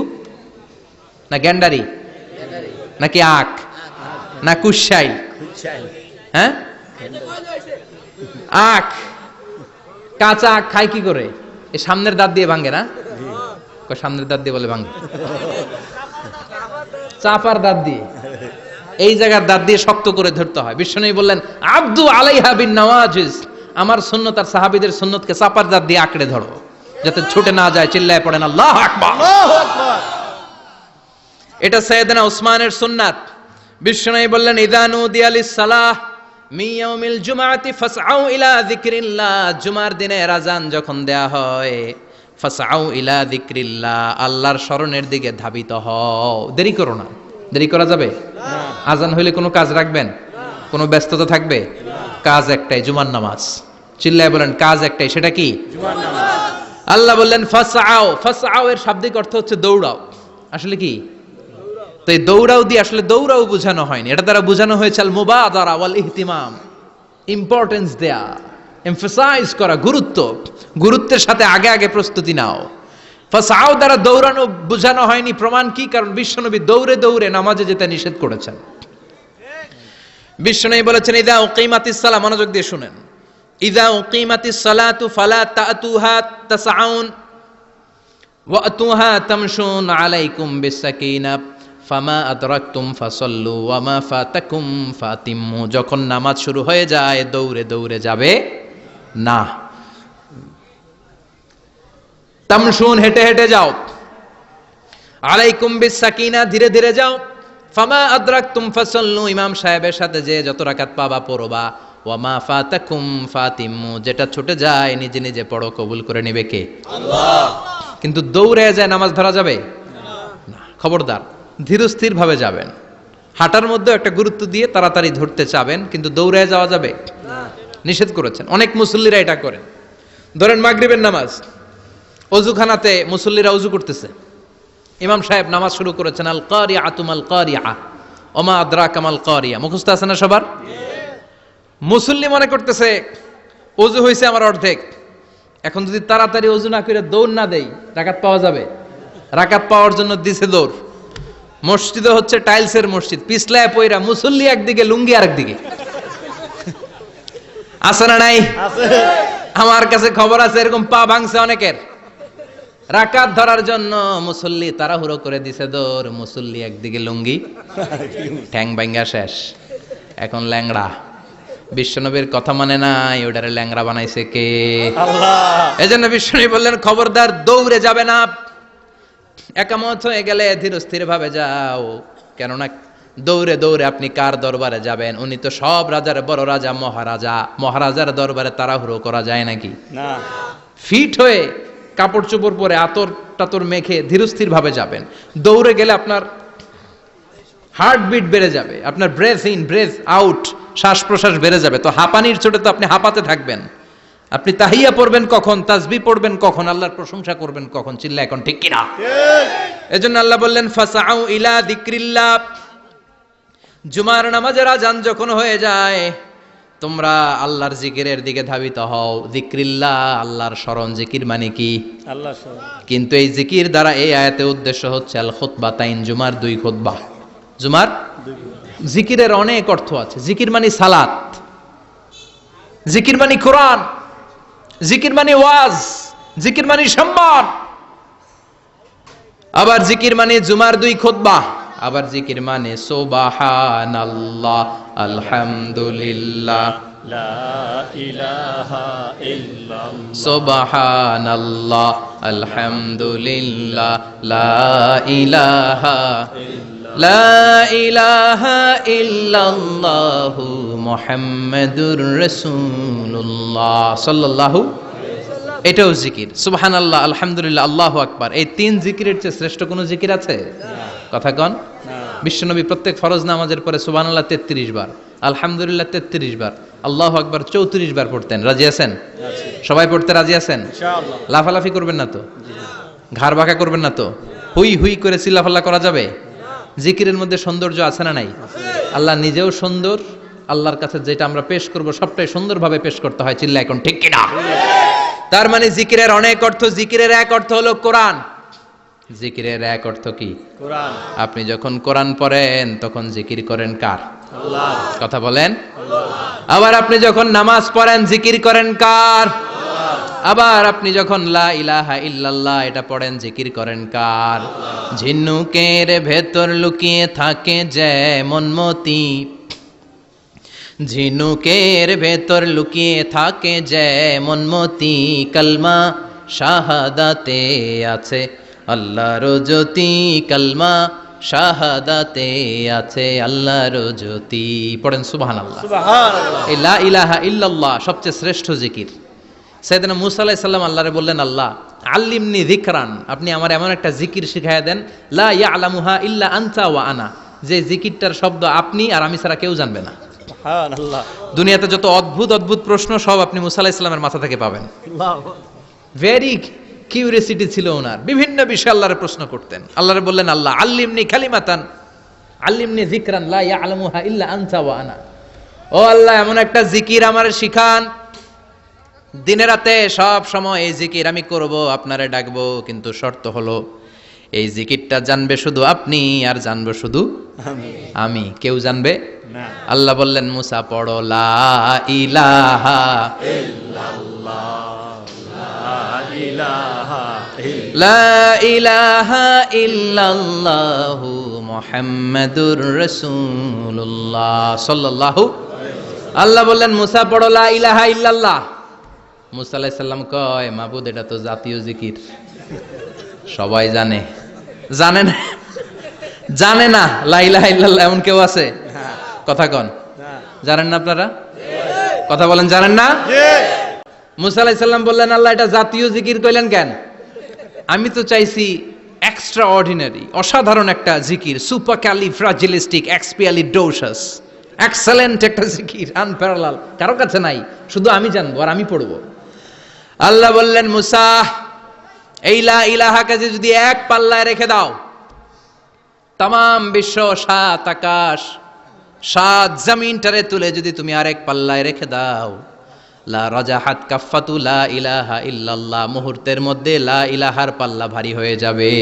না গ্যান্ডারি নাকি আখ না কুশাই? হ্যাঁ, আখ। কাঁচা আখ খায় কি করে? এই সামনের দাঁত দিয়ে ভাঙে না? সামনের দাঁত দিয়ে বলে ভাঙে। চাপার দাঁত দিয়ে, এই জায়গার দাঁত দিয়ে শক্ত করে ধরতে হয়। বিশ্বনবী বললেন আব্দু আলাইহা বিন নওয়াজিজ, আমার সুন্নত আর সাহাবীদের সুন্নতকে চাপার দাঁত দিয়ে আঁকড়ে ধরো, যাতে ছুটে না যায়। চিল্লায় পড়েন আল্লাহু আকবার। আল্লাহু আকবার। এটা সাইয়েদনা উসমানের সুন্নাত। বিশ্বনবী বললেন ইযা নুদিয়া লিস-সালাহ মিন ইয়াউমিল জুমআতি ফাসআউ ইলা যিকরিল্লাহ, জুমার দিনে আযান যখন দেয়া হয়, ফাসআউ ইলা যিকরিল্লাহ, আল্লাহর স্মরণের দিকে ধাবিত হও। দেরি করো না। দেরি করা যাবে? আযান হইলে কোনো কাজ রাখবেন? কোনো ব্যস্ততা থাকবে? কাজ একটাই, জুমার নামাজ। চিল্লায় বলেন কাজ একটাই, সেটা কি? জুমার নামাজ। আল্লাহ বললেন ফাসআউ, ফাসআউ এর শাব্দিক অর্থ হচ্ছে দৌড়াও। আসলে কি? তো এই দৌড়াও দিয়ে আসলে দৌড়াও বোঝানো হয়নি, এটা দ্বারা বোঝানো হয়েছে আল মুবাদারা ওয়াল ইহতিমাম, ইম্পর্টেন্স দেয়া, এমফাসাইজ করা, গুরুত্ব, গুরুত্বের সাথে আগে আগে প্রস্তুতি নাও। ফাসআউ দ্বারা দৌড়ানো বোঝানো হয়নি। প্রমাণ কি? কারণ বিশ্বনবী দৌড়ে দৌড়ে নামাজে যেতে নিষেধ করেছেন। বিশ্বনবী বলেছেন ইযা উকিমাতিস সালাহ, মনোযোগ দিয়ে শুনেন, ইযা উকিমাতিস সালাতু ফালা তাতুহা তাসআউন ওয়া আতুহা তামশুন আলাইকুম বিসাকিনা ফামা আদরাকতুম ফাসাল্লু ওয়া মা ফাতাকুম ফাতিম্মু। যখন নামাজ শুরু হয়ে যায় দৌড়ে দৌড়ে যাবে না। তামশুন, হেঁটে হেঁটে যাও। আলাইকুম বিসাকিনা, ধীরে ধীরে যাও। ফামা আদরাকতুম ফাসাল্লু, ইমাম সাহেবের সাথে যে যত রাকাত পাবা পড়বা। ওয়া মা ফাতাকুম ফাতিম্মু, যেটা ছুটে যায় নিজে নিজে পড়ো, কবুল করে নেবে কে? আল্লাহ। কিন্তু দৌড়ে যায় নামাজ ধরা যাবে না। খবরদার, ধীরস্থির ভাবে যাবেন। হাঁটার মধ্যে একটা গুরুত্ব দিয়ে তাড়াতাড়ি ধরতে চাবেন, কিন্তু দৌড়ে যাওয়া যাবে না, নিষেধ করেছেন। অনেক মুসল্লিরা এটা করেন। ধরেন মাগরিবের নামাজ, অজুখানাতে মুসল্লিরা অজু করতেছে, ইমাম সাহেব নামাজ শুরু করেছেন আল কারিআতু মাল কারিআ ওমা আদরাকা মাল কারিআ, মুখস্থ আছে না সবার? মুসল্লি মনে করতেছে অজু হয়েছে আমার অর্ধেক, এখন যদি তাড়াতাড়ি অজু না করে দৌড় না দেই রাকাত পাওয়া যাবে? রাকাত পাওয়ার জন্য দিছে দৌড়। মসজিদে হচ্ছে টাইলসের মসজিদ, পিছলায় পয়রা মুসল্লি একদিকে, লুঙ্গি আরেকদিকে। আছে না নাই? আমার কাছে খবর আছে এরকম পা ভাঙছে অনেকের। রাকাত ধরার জন্য মুসল্লি তাড়াহুড়ো করে দিছে দৌড়, মুসল্লি একদিকে লুঙ্গি, ঠ্যাং ভাঙ্গা শেষ, এখন ল্যাংড়া। বিশ্বনবীর কথা মানে নাই, ওটারে ল্যাংড়া বানাইছে কে? আল্লাহ। এজন্য বিশ্বনবী বললেন খবরদার দৌড়ে যাবে না। একামত হয়ে গেলে ধীরস্থির ভাবে যাও, কেননা দৌড়ে দৌড়ে আপনি কার দরবারে যাবেন? উনি তো সব রাজার বড় রাজা, মহারাজা। মহারাজার দরবারে তাড়াহুড়ো করা যায় নাকি? না। ফিট হয়ে কাপড় চোপড় পরে আতর টাতর মেখে ধীরস্থির ভাবে যাবেন। দৌড়ে গেলে আপনার হার্টবিট বেড়ে যাবে, আপনার ব্রেথ ইন ব্রেথ আউট, শ্বাস প্রশ্বাস বেড়ে যাবে। তো হাঁপানির চোটে তো আপনি হাঁপাতে থাকবেন। আপনি তাহিয়া পড়বেন কখন, তাসবিহ পড়বেন কখন, আল্লাহর প্রশংসা করবেন কখন? চিল্লা এখন ঠিক কিনা? এজন্য আল্লাহ বললেন ফাসআউ ইলা যিকরিল্লাহ, জুমার নামাজের আযান যখন হয়ে যায় তোমরা আল্লাহর জিকিরের দিকে ধাবিত হও। যিকরিল্লাহ, আল্লাহর স্মরণ। জিকির মানে কি? আল্লাহর স্মরণ। কিন্তু এই জিকির দ্বারা এই আয়াতে উদ্দেশ্য হচ্ছে আল খুতবাতাইন, জুমার দুই খুতবা। জুমার জিকিরের অনেক অর্থ আছে। জিকির মানে সালাত, জিকির মানে কোরআন, জিকির মানে ওয়াজ, জিকির মানে সম্মান। আবার জিকির মানে জুমার দুই খুতবা। আবার জিকির মানে সুবহানাল্লাহ, আলহামদুলিল্লাহ, লা ইলাহা ইল্লাল্লাহ, সুবহানাল্লাহ, আলহামদুলিল্লাহ, লা ইলাহা লা ইলাহা ইল্লাল্লাহু মুহাম্মাদুর রাসূলুল্লাহ সাল্লাল্লাহু। এটাও জিকির। সুবহানাল্লাহ, আলহামদুলিল্লাহ, আল্লাহু আকবার। এই তিন জিকিরের চেয়ে শ্রেষ্ঠ কোনো জিকির আছে? কথা কন। বিশ্বনবী প্রত্যেক ফরজ নামাজের পরে সুবহানাল্লাহ 33 বার, আলহামদুলিল্লাহ 33 বার, আল্লাহু আকবার 34 বার পড়তেন। রাজি আছেন? সবাই পড়তে রাজি আছেন? ইনশাআল্লাহ। লাফালাফি করবেন না তো? ঘাড় বাঁকা করবেন না তো? হুই হুই করে চিল্লাফাল্লা করা যাবে? জিকিরের মধ্যে সৌন্দর্য আছে না নাই? আল্লাহ নিজেও সুন্দর। আল্লাহর কাছে যেটা আমরা পেশ করব সবটাই সুন্দরভাবে পেশ করতে হয়। চিল্লা এখন ঠিক কিনা? তার মানে জিকিরের অনেক অর্থ। জিকিরের এক অর্থ হলো কোরআন। জিকিরের এক অর্থ কি? কোরআন। আপনি যখন কোরআন পড়েন তখন জিকির করেন কার? আল্লাহ। কথা বলেন। আল্লাহ। আবার আপনি যখন নামাজ পড়েন জিকির করেন কার? আল্লাহ। আবার আপনি যখন লা ইলাহা ইল্লাল্লাহ এটা পড়েন, জিকির করেন কার? ঝিনুকের ভেতর লুকিয়ে থাকে যেমন মতি, ঝিনুকের ভেতর লুকিয়ে থাকে যেমন মতি, কালমা শাহাদাতে আছে আল্লাহর জ্যোতি, কালমা শাহাদাতে আছে আল্লাহর জ্যোতি। পড়েন সুবহানাল্লাহ। সুবহানাল্লাহ। এই লা ইলাহা ইল্লাল্লাহ সবচেয়ে শ্রেষ্ঠ জিকির। সাইয়েদনা মূসা আলাইহিস সালাম আল্লাহরে বললেন, আল্লাহ আল্লিমনি যিকরান, আপনি আমার এমন একটা জিকির শিখায়া দেন, লা ইয়ালামুহা ইল্লা আনতা ওয়া আনা, যে জিকিরটার শব্দ আপনি আর আমি ছাড়া কেউ জানবে না। সুবহানাল্লাহ। দুনিয়াতে যত অদ্ভুত অদ্ভুত প্রশ্ন সব আপনি মূসা আলাইহিস সালামের মাথা থেকে পাবেন। আল্লাহু ভেরি কিউরিয়াসিটি ছিল ওনার, বিভিন্ন বিষয়ে আল্লাহরে প্রশ্ন করতেন। আল্লাহরে বললেন, আল্লাহ আল্লিমনি কালিমাতান, আল্লিমনি যিকরান লা ইয়ালামুহা ইল্লা আনতা ওয়া আনা, ও আল্লাহ এমন একটা জিকির আমারে শিখান, দিনে রাতে সব সময় এই জিকির আমি করব, আপনারে ডাকবো, কিন্তু শর্ত হলো এই জিকিরটা জানবে শুধু আপনি আর জানবো শুধু আমি, কেউ জানবে না। আল্লাহ বললেন, মুসা পড়ো লা ইলাহা ইলাহা লা ইলাহা ইল্লাল্লাহু মুহাম্মাদুর রাসূলুল্লাহ সাল্লাল্লাহু। আল্লাহ বললেন, মুসা পড়ো লা ইলাহা ইল্লাল্লাহ। মুসা আলাইহিস সালাম কয়, মাবুদ এটা তো জাতীয় জিকির, সবাই জানে। জানে না, জানে না লা ইলাহা ইল্লাল্লাহ এমন কেউ আছে? কথা কন, জানেন না আপনারা? কথা বলেন, জানেন না? মুসা আলাইহিস সালাম বললেন, আল্লাহ এটা জাতীয় জিকির কইলেন কেন? আমি তো চাইছি এক্সট্রা অর্ডিনারি, অসাধারণ একটা জিকির, সুপারক্যালিফ্রাজিলিস্টিক এক্সপিয়ালিডোসাস, এক্সেলেন্ট একটা জিকির, আনপ্যারালাল, কারো কাছে নাই, শুধু আমি জানবো আর আমি পড়বো। আল্লাহ বললেন, মুসা এই লা ইলাহাকে যদি এক পাল্লায় রেখে দাও, তামাম বিশ্ব, সাত আকাশ, সাত জমিনটারে তুলে যদি তুমি আরেক পাল্লায় রেখে দাও, লা রাজাহাত কাফাতু লা ইলাহা ইল্লাল্লাহ, মুহূর্তের মধ্যে লা ইলাহার পাল্লা ভারী হয়ে যাবে।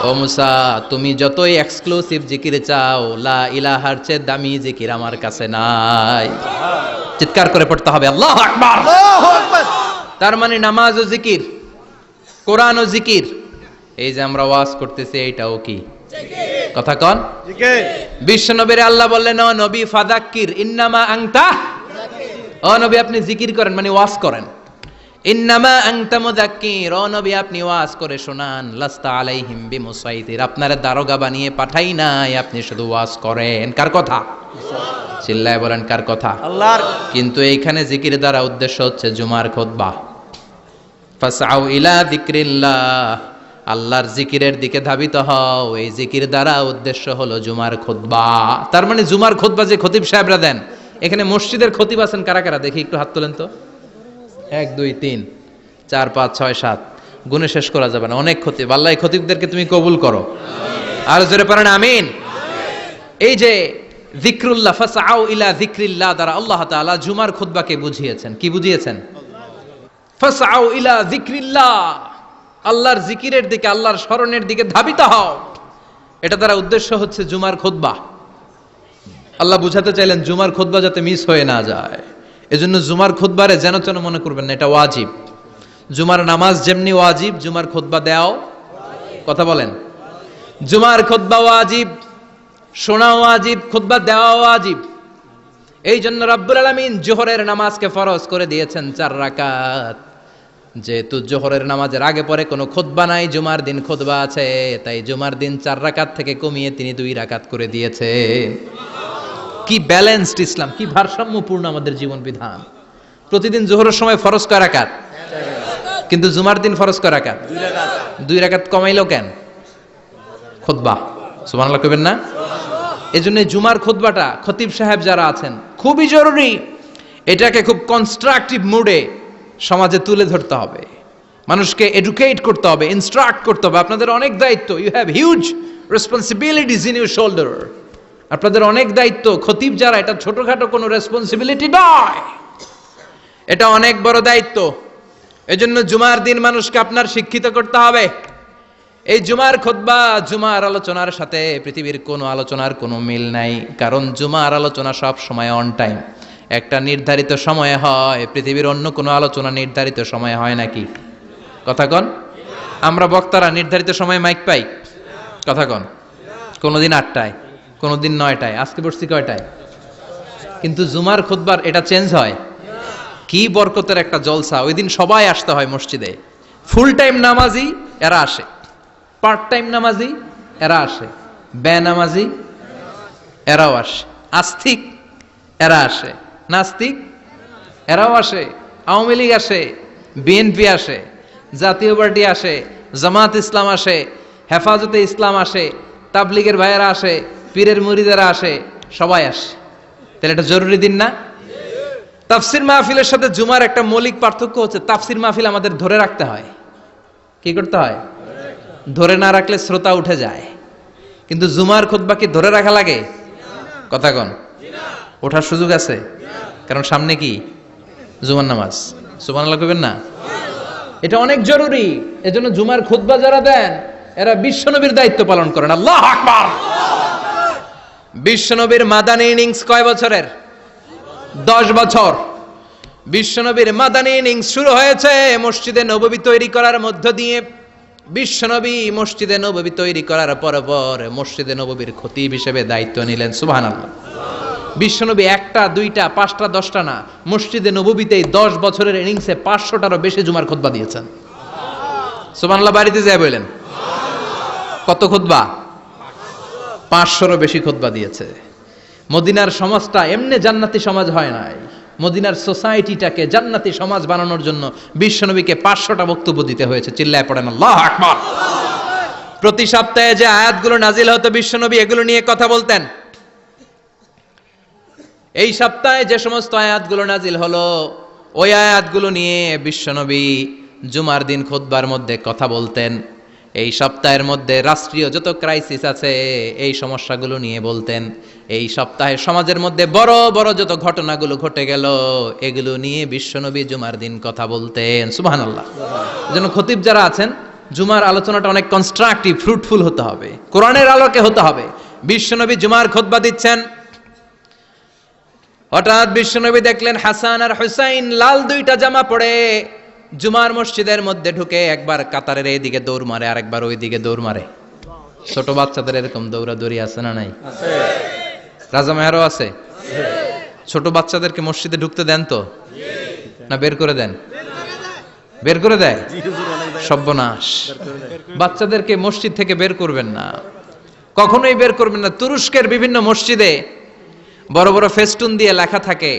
ও মুসা, তুমি যতই এক্সক্লুসিভ জিকির চাও, লা ইলাহার চেয়ে দামি জিকির আমার কাছে নাই। চিৎকার করে পড়তে হবে আল্লাহু আকবার। তার মানে নামাজ ও জিকির, কোরআন ও জিকির, এই যে আমরা ওয়াজ করতেছি এইটাও কি কথা কন? বিশ্ব নবীর আল্লাহ বললেন, ও নবী ফাযাক্কির ইন্নামা আনতা, ও নবী আপনি জিকির করেন মানে ওয়াজ করেন। ইন্নামা আনতা মুযাক্কির, ও নবী আপনি ওয়াজ করে শোনান। লাস্তা আলাইহিম বিমুসাইতির, আপনারে দারোগা বানিয়ে পাঠাই নাই, আপনি শুধু ওয়াজ করেন। কার কথা? চিল্লায় বলেন কার কথা? আল্লাহর। কিন্তু এইখানে জিকির দ্বারা উদ্দেশ্য হচ্ছে জুমার খুতবা। ফাসআউ ইলা যিকরিল্লাহ, আল্লাহর জিকিরের দিকে ধাবিত হও, এই জিকির দ্বারা উদ্দেশ্য হলো জুমার খুতবা। তার মানে জুমার খুতবা যে খতিব সাহেবরা দেন, এখানে মসজিদের খতিব আছেন কারা কারা দেখি একটু হাত তোলেন তো। 1 2 3 4 5 6 7, গুণে শেষ করা যাবে না, অনেক খতিব। আল্লাহ এই খতিবদেরকে তুমি কবুল করো, আর জোরে পড়েন আমিন। এই যে যিকরুল্লাহ, ফাসআউ ইলা যিকরিল্লাহ দ্বারা আল্লাহ তাআলা জুমার খুতবাকে বুঝিয়েছেন। কি বুঝিয়েছেন? ফাসআউ ইলা যিকরিল্লাহ, আল্লাহর জিকিরের দিকে, আল্লাহর স্মরণের দিকে ধাবিত হও। এটা দ্বারা উদ্দেশ্য হচ্ছে জুমার খুতবা। আল্লাহ বুঝাতে চাইলেন জুমার খুতবা যাতে মিস হয়ে না যায়, এজন্য জুমার খুতবারে যেন তেন মনে করবেন না, এটা ওয়াজিব। জুমার নামাজ যেমনি ওয়াজিব, জুমার খুতবা দেওয়াও, কথা বলেন, জুমার খুতবা ওয়াজিব, শোনা ওয়াজিব, খুতবা দেওয়া ওয়াজিব। এই জন্য রব্বুল আলামিন জোহরের নামাজকে ফরজ করে দিয়েছেন 4 রাকাত। যেহেতু জোহরের নামাজের আগে পরে কোনো খুতবা নাই, জুমার দিন খুতবা আছে, তাই জুমার দিন 4 রাকাত থেকে কমিয়ে তিনি 2 রাকাত করে দিয়েছে। কি ব্যালেন্সড ইসলাম, কি ভারসাম্যপূর্ণ আমাদের জীবন বিধান। প্রতিদিন জোহরের সময় ফরজ কয় রাকাত, কিন্তু জুমার দিন ফরজ কয় রাকাত? 2 রাকাত কমাইলো কেন? খুতবা, সুবহানাল্লাহ কইবেন না? এজন্য জুমার খুতবাটা খতিব সাহেব যারা আছেন খুবই জরুরি। এটাকে খুব কনস্ট্রাকটিভ মুডে সমাজে তুলে ধরতে হবে, মানুষকে এডুকেট করতে হবে, ইনস্ট্রাক্ট করতে হবে। আপনাদের অনেক দায়িত্ব, you have huge responsibilities in your shoulder. আপনাদের অনেক দায়িত্ব। খতিব যারা, এটা ছোটখাটো কোনো রেসপন্সিবিলিটি নয়, এটা অনেক বড় দায়িত্ব। এজন্য জুমার দিন মানুষকে আপনার শিক্ষিত করতে হবে। এই জুমার খুতবা, জুমার আলোচনার সাথে পৃথিবীর কোনো আলোচনার কোনো মিল নাই, কারণ জুমার আলোচনা সব সময় অন টাইম। একটা নির্ধারিত সময়ে হয়। পৃথিবীর অন্য কোনো আলোচনা নির্ধারিত সময়ে হয় নাকি? কথা কন। আমরা বক্তারা নির্ধারিত সময়ে মাইক পাই? কথা কন। কোনোদিন 8টায়, কোনোদিন 9টায়, আজকে বসছি কয়টায়? কিন্তু জুমার খুতবার এটা চেঞ্জ হয়। কি বরকতের একটা জলসা! ওই দিন সবাই আসতে হয় মসজিদে। ফুল টাইম নামাজি এরা আসে, পার্ট টাইম নামাজি এরা আসে, বেনামাজি এরাও আসে, আস্তিক এরা আসে, নাস্তিক এরাও আসে, আওয়ামী লীগ আসে, বিএনপি আসে, জাতীয় পার্টি আসে, জামাত ইসলাম আসে, হেফাজতে ইসলাম আসে, তাবলিগের ভাইয়েরা আসে, পীরের মুরিদেরা আসে, সবাই আসে। তাহলে এটা জরুরি দিন না? তাফসির মাহফিলের সাথে জুমার একটা মৌলিক পার্থক্য হচ্ছে, তাফসির মাহফিল আমাদের ধরে রাখতে হয়। কি করতে হয়? ধরে না রাখলে শ্রোতা উঠে যায়। কিন্তু জুমার খুতবা কি ধরে রাখা লাগে? কথা কন। ওঠার সুযোগ আছে? কারণ সামনে কি? জুমার নামাজ। সুবহানাল্লাহ কইবেন না? এটা অনেক জরুরি। এজন্য জুমার খুতবা যারা দেন এরা বিশ্বনবীর দায়িত্ব পালন করেন। আল্লাহু আকবার। বিশ্বনবীর মাদানী ইনিংস কয় বছরের? 10 বছর। বিশ্বনবীর মাদানী ইনিংস শুরু হয়েছে মসজিদে নববী তৈরি করার মধ্য দিয়ে। বিশ্বনবী মসজিদে নববী তৈরি করার পর মসজিদে নববীর খতিব হিসেবে দায়িত্ব নিলেন। সুবহানাল্লাহ। বিশ্বনবী 1টা 2টা 5টা 10টা না, মসজিদে নববীতেই 10 বছরের ইনিংসে 500টারও বেশি জুমার খুতবা দিয়েছেন। সুবহানাল্লাহ। বাড়িতে যায় বলেন কত খুতবা? 500রও বেশি খুতবা দিয়েছে। মদিনার সমাজটা এমনি জান্নাতি সমাজ হয় নাই। মদিনার সোসাইটিটাকে জান্নাতি সমাজ বানানোর জন্য বিশ্বনবীকে 500টা বক্তব্য দিতে হয়েছে। চিল্লায় পড়েন আল্লাহু আকবার। প্রতি সপ্তাহে যে আয়াতগুলো নাজিল হতো বিশ্বনবী এগুলো নিয়ে কথা বলতেন। এই সপ্তাহে যে সমস্ত আয়াতগুলো নাজিল হলো ওই আয়াতগুলো নিয়ে বিশ্বনবী জুমার দিন খুতবার মধ্যে কথা বলতেন। এই সপ্তাহের মধ্যে রাষ্ট্রীয় যত ক্রাইসিস আছে এই সমস্যাগুলো নিয়ে বলতেন। এই সপ্তাহে সমাজের মধ্যে বড় বড় যত ঘটনাগুলো ঘটে গেল এগুলো নিয়ে বিশ্বনবী জুমার দিন কথা বলতেন। সুবহানাল্লাহ। যেন খতিব যারা আছেন জুমার আলোচনাটা অনেক কনস্ট্রাকটিভ, ফ্রুটফুল হতে হবে, কোরআনের আলোকে হতে হবে। বিশ্বনবী জুমার খুতবা দিচ্ছেন, হঠাৎ বিশ্বনবী দেখলেন হাসান আর হুসাইন লাল 2টা জামা পরে জুমার মসজিদের মধ্যে ঢুকে একবার কাতারের এইদিকে দৌড় মারে আর একবার ওই দিকে দৌড় মারে। ছোট বাচ্চাদের এরকম দৌড়াদৌড়ি আছে না নাই? রাজা মেহরও আছে। ছোট বাচ্চাদেরকে মসজিদে ঢুকতে দেন তো না বের করে দেন? বের করে দেয়। সর্বনাশ। বাচ্চাদেরকে মসজিদ থেকে বের করবেন না, কখনোই বের করবেন না। তুরস্কের বিভিন্ন মসজিদে বড় বড় ফেস্টুন দিয়ে লেখা থাকে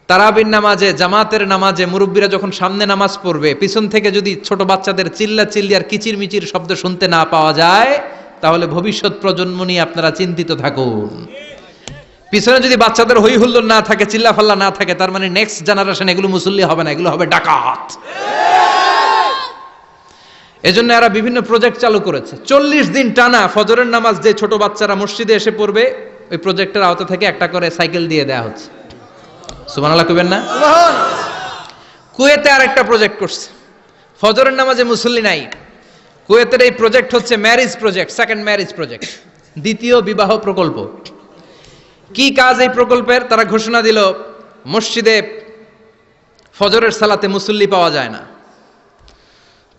তারাবির নামাজে, জামাতের নামাজে মুরব্বীরা যখন সামনে নামাজ পড়বে পিছন থেকে যদি ছোট বাচ্চাদের চিল্লা চিল্লি আর কিচির মিচির শব্দ শুনতে না পাওয়া যায় তাহলে ভবিষ্যৎ প্রজন্ম নিয়ে আপনারা চিন্তিত থাকুন। পিছনে যদি বাচ্চাদের হই হুল্লোড় না থাকে, চিল্লা ফাল্লা না থাকে, তার মানে নেক্সট জেনারেশন এগুলো মুসল্লি হবে না, এগুলো হবে ডাকাত। এজন্য এরা বিভিন্ন প্রজেক্ট চালু করেছে। 40 দিন টানা ফজরের নামাজ যে ছোট বাচ্চারা মসজিদে এসে পড়বে ওই প্রজেক্টের আওতা থেকে একটা করে সাইকেল দিয়ে দেওয়া হচ্ছে। সুবহানাল্লাহ কইবেন না? কুয়েতে আরেকটা প্রজেক্ট করছে, ফজরের নামাজে মুসল্লি নাই। কুয়েতের এই প্রজেক্ট হচ্ছে marriage project, second marriage project, দ্বিতীয় বিবাহ প্রকল্প। কি কাজ এই প্রকল্পের? তারা ঘোষণা দিল মসজিদে ফজরের সালাতে মুসল্লি পাওয়া যায় না,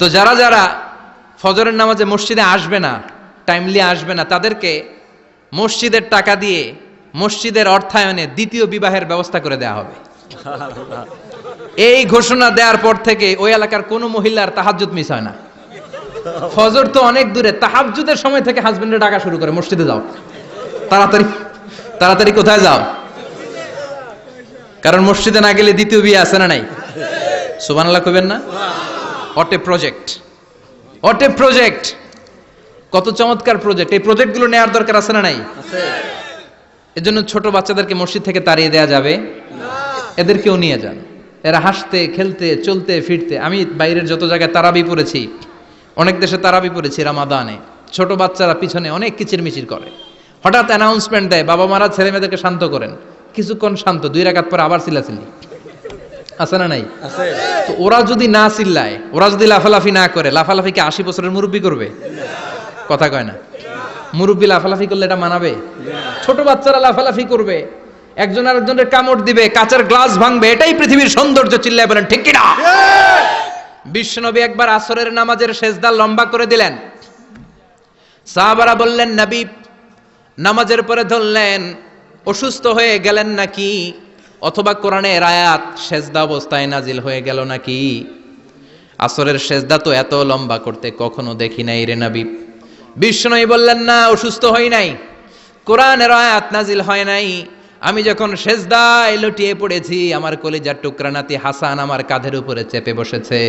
তো যারা যারা ফজরের নামাজে মসজিদে আসবে না, টাইমলি আসবে না, তাদেরকে মসজিদের টাকা দিয়ে মসজিদের অর্থায়নে দ্বিতীয় বিবাহের ব্যবস্থা করে দেওয়া হবে। এই ঘোষণা দেওয়ার পর থেকে ওই এলাকার কোনো মহিলার তাহাজ্জুদ মিস হয় না। ফজর তো অনেক দূরে, তাহাজ্জুদের সময় থেকে হাজবেন্ডের ডাকা শুরু করে মসজিদে যাও, তাড়াতাড়ি তাড়াতাড়ি কোথায় যাও, কারণ মসজিদে না গেলে দ্বিতীয় বিয়ে আছে না নাই? সুবহানাল্লাহ কইবেন না? What a project, what a project, কত চমৎকার প্রজেক্ট। এই প্রজেক্টগুলো নেওয়ার দরকার আছে না নাই? এজন্য ছোট বাচ্চাদেরকে মসজিদ থেকে তাড়িয়ে দেওয়া যাবে না, এদেরকেও নিয়ে যান। এরা হাসতে খেলতে চলতে ফিরতে, আমি বাইরের যত জায়গায় তারাবি পড়েছি, অনেক দেশে তারাবি পড়েছি রামাদানে, ছোট বাচ্চারা পিছনে অনেক কিচিরমিচির করে, হঠাৎ অ্যানাউন্সমেন্ট দেয় বাবা মারা ছেলে মেয়েদেরকে শান্ত করেন, কিছুক্ষণ শান্ত, 2 রাকাত পরে আবার চিল্লাচিল্লি, আছে না নাই? তো ওরা যদি না চিল্লায়, ওরা যদি লাফালাফি না করে, লাফালাফিকে 80 বছরের মুরব্বী করবে? কথা কয় না। মুরব্বী লাফালাফি করলে এটা মানাবে? ছোট বাচ্চারা লাফালাফি করবে, একজন আরেকজনের কামড় দিবে, কাঁচের গ্লাস ভাঙবে, এটাই পৃথিবীর সৌন্দর্য। চিল্লায় বলেন ঠিক কিনা? বিশ্বনবী একবার আসরের নামাজের সেজদা লম্বা করে দিলেন। সাহাবারা বললেন, নবী নামাজের পরে ধরলেন অসুস্থ হয়ে গেলেন নাকি, অথবা কোরআনের আয়াত সেজদা অবস্থায় নাজিল হয়ে গেল নাকি? আসরের সেজদা তো এত লম্বা করতে কখনো দেখি নাই রে নবী। বিশ্বনবী বললেন, না, অসুস্থ হই নাই, কোরআনের আয়াত নাজিল হয় নাই। আমি যখন সেজদায় লুটিয়ে পড়েছি, আমার কলিজার টুকরা নাতি হাসান আমার কাঁধের উপরে চেপে বসেছে।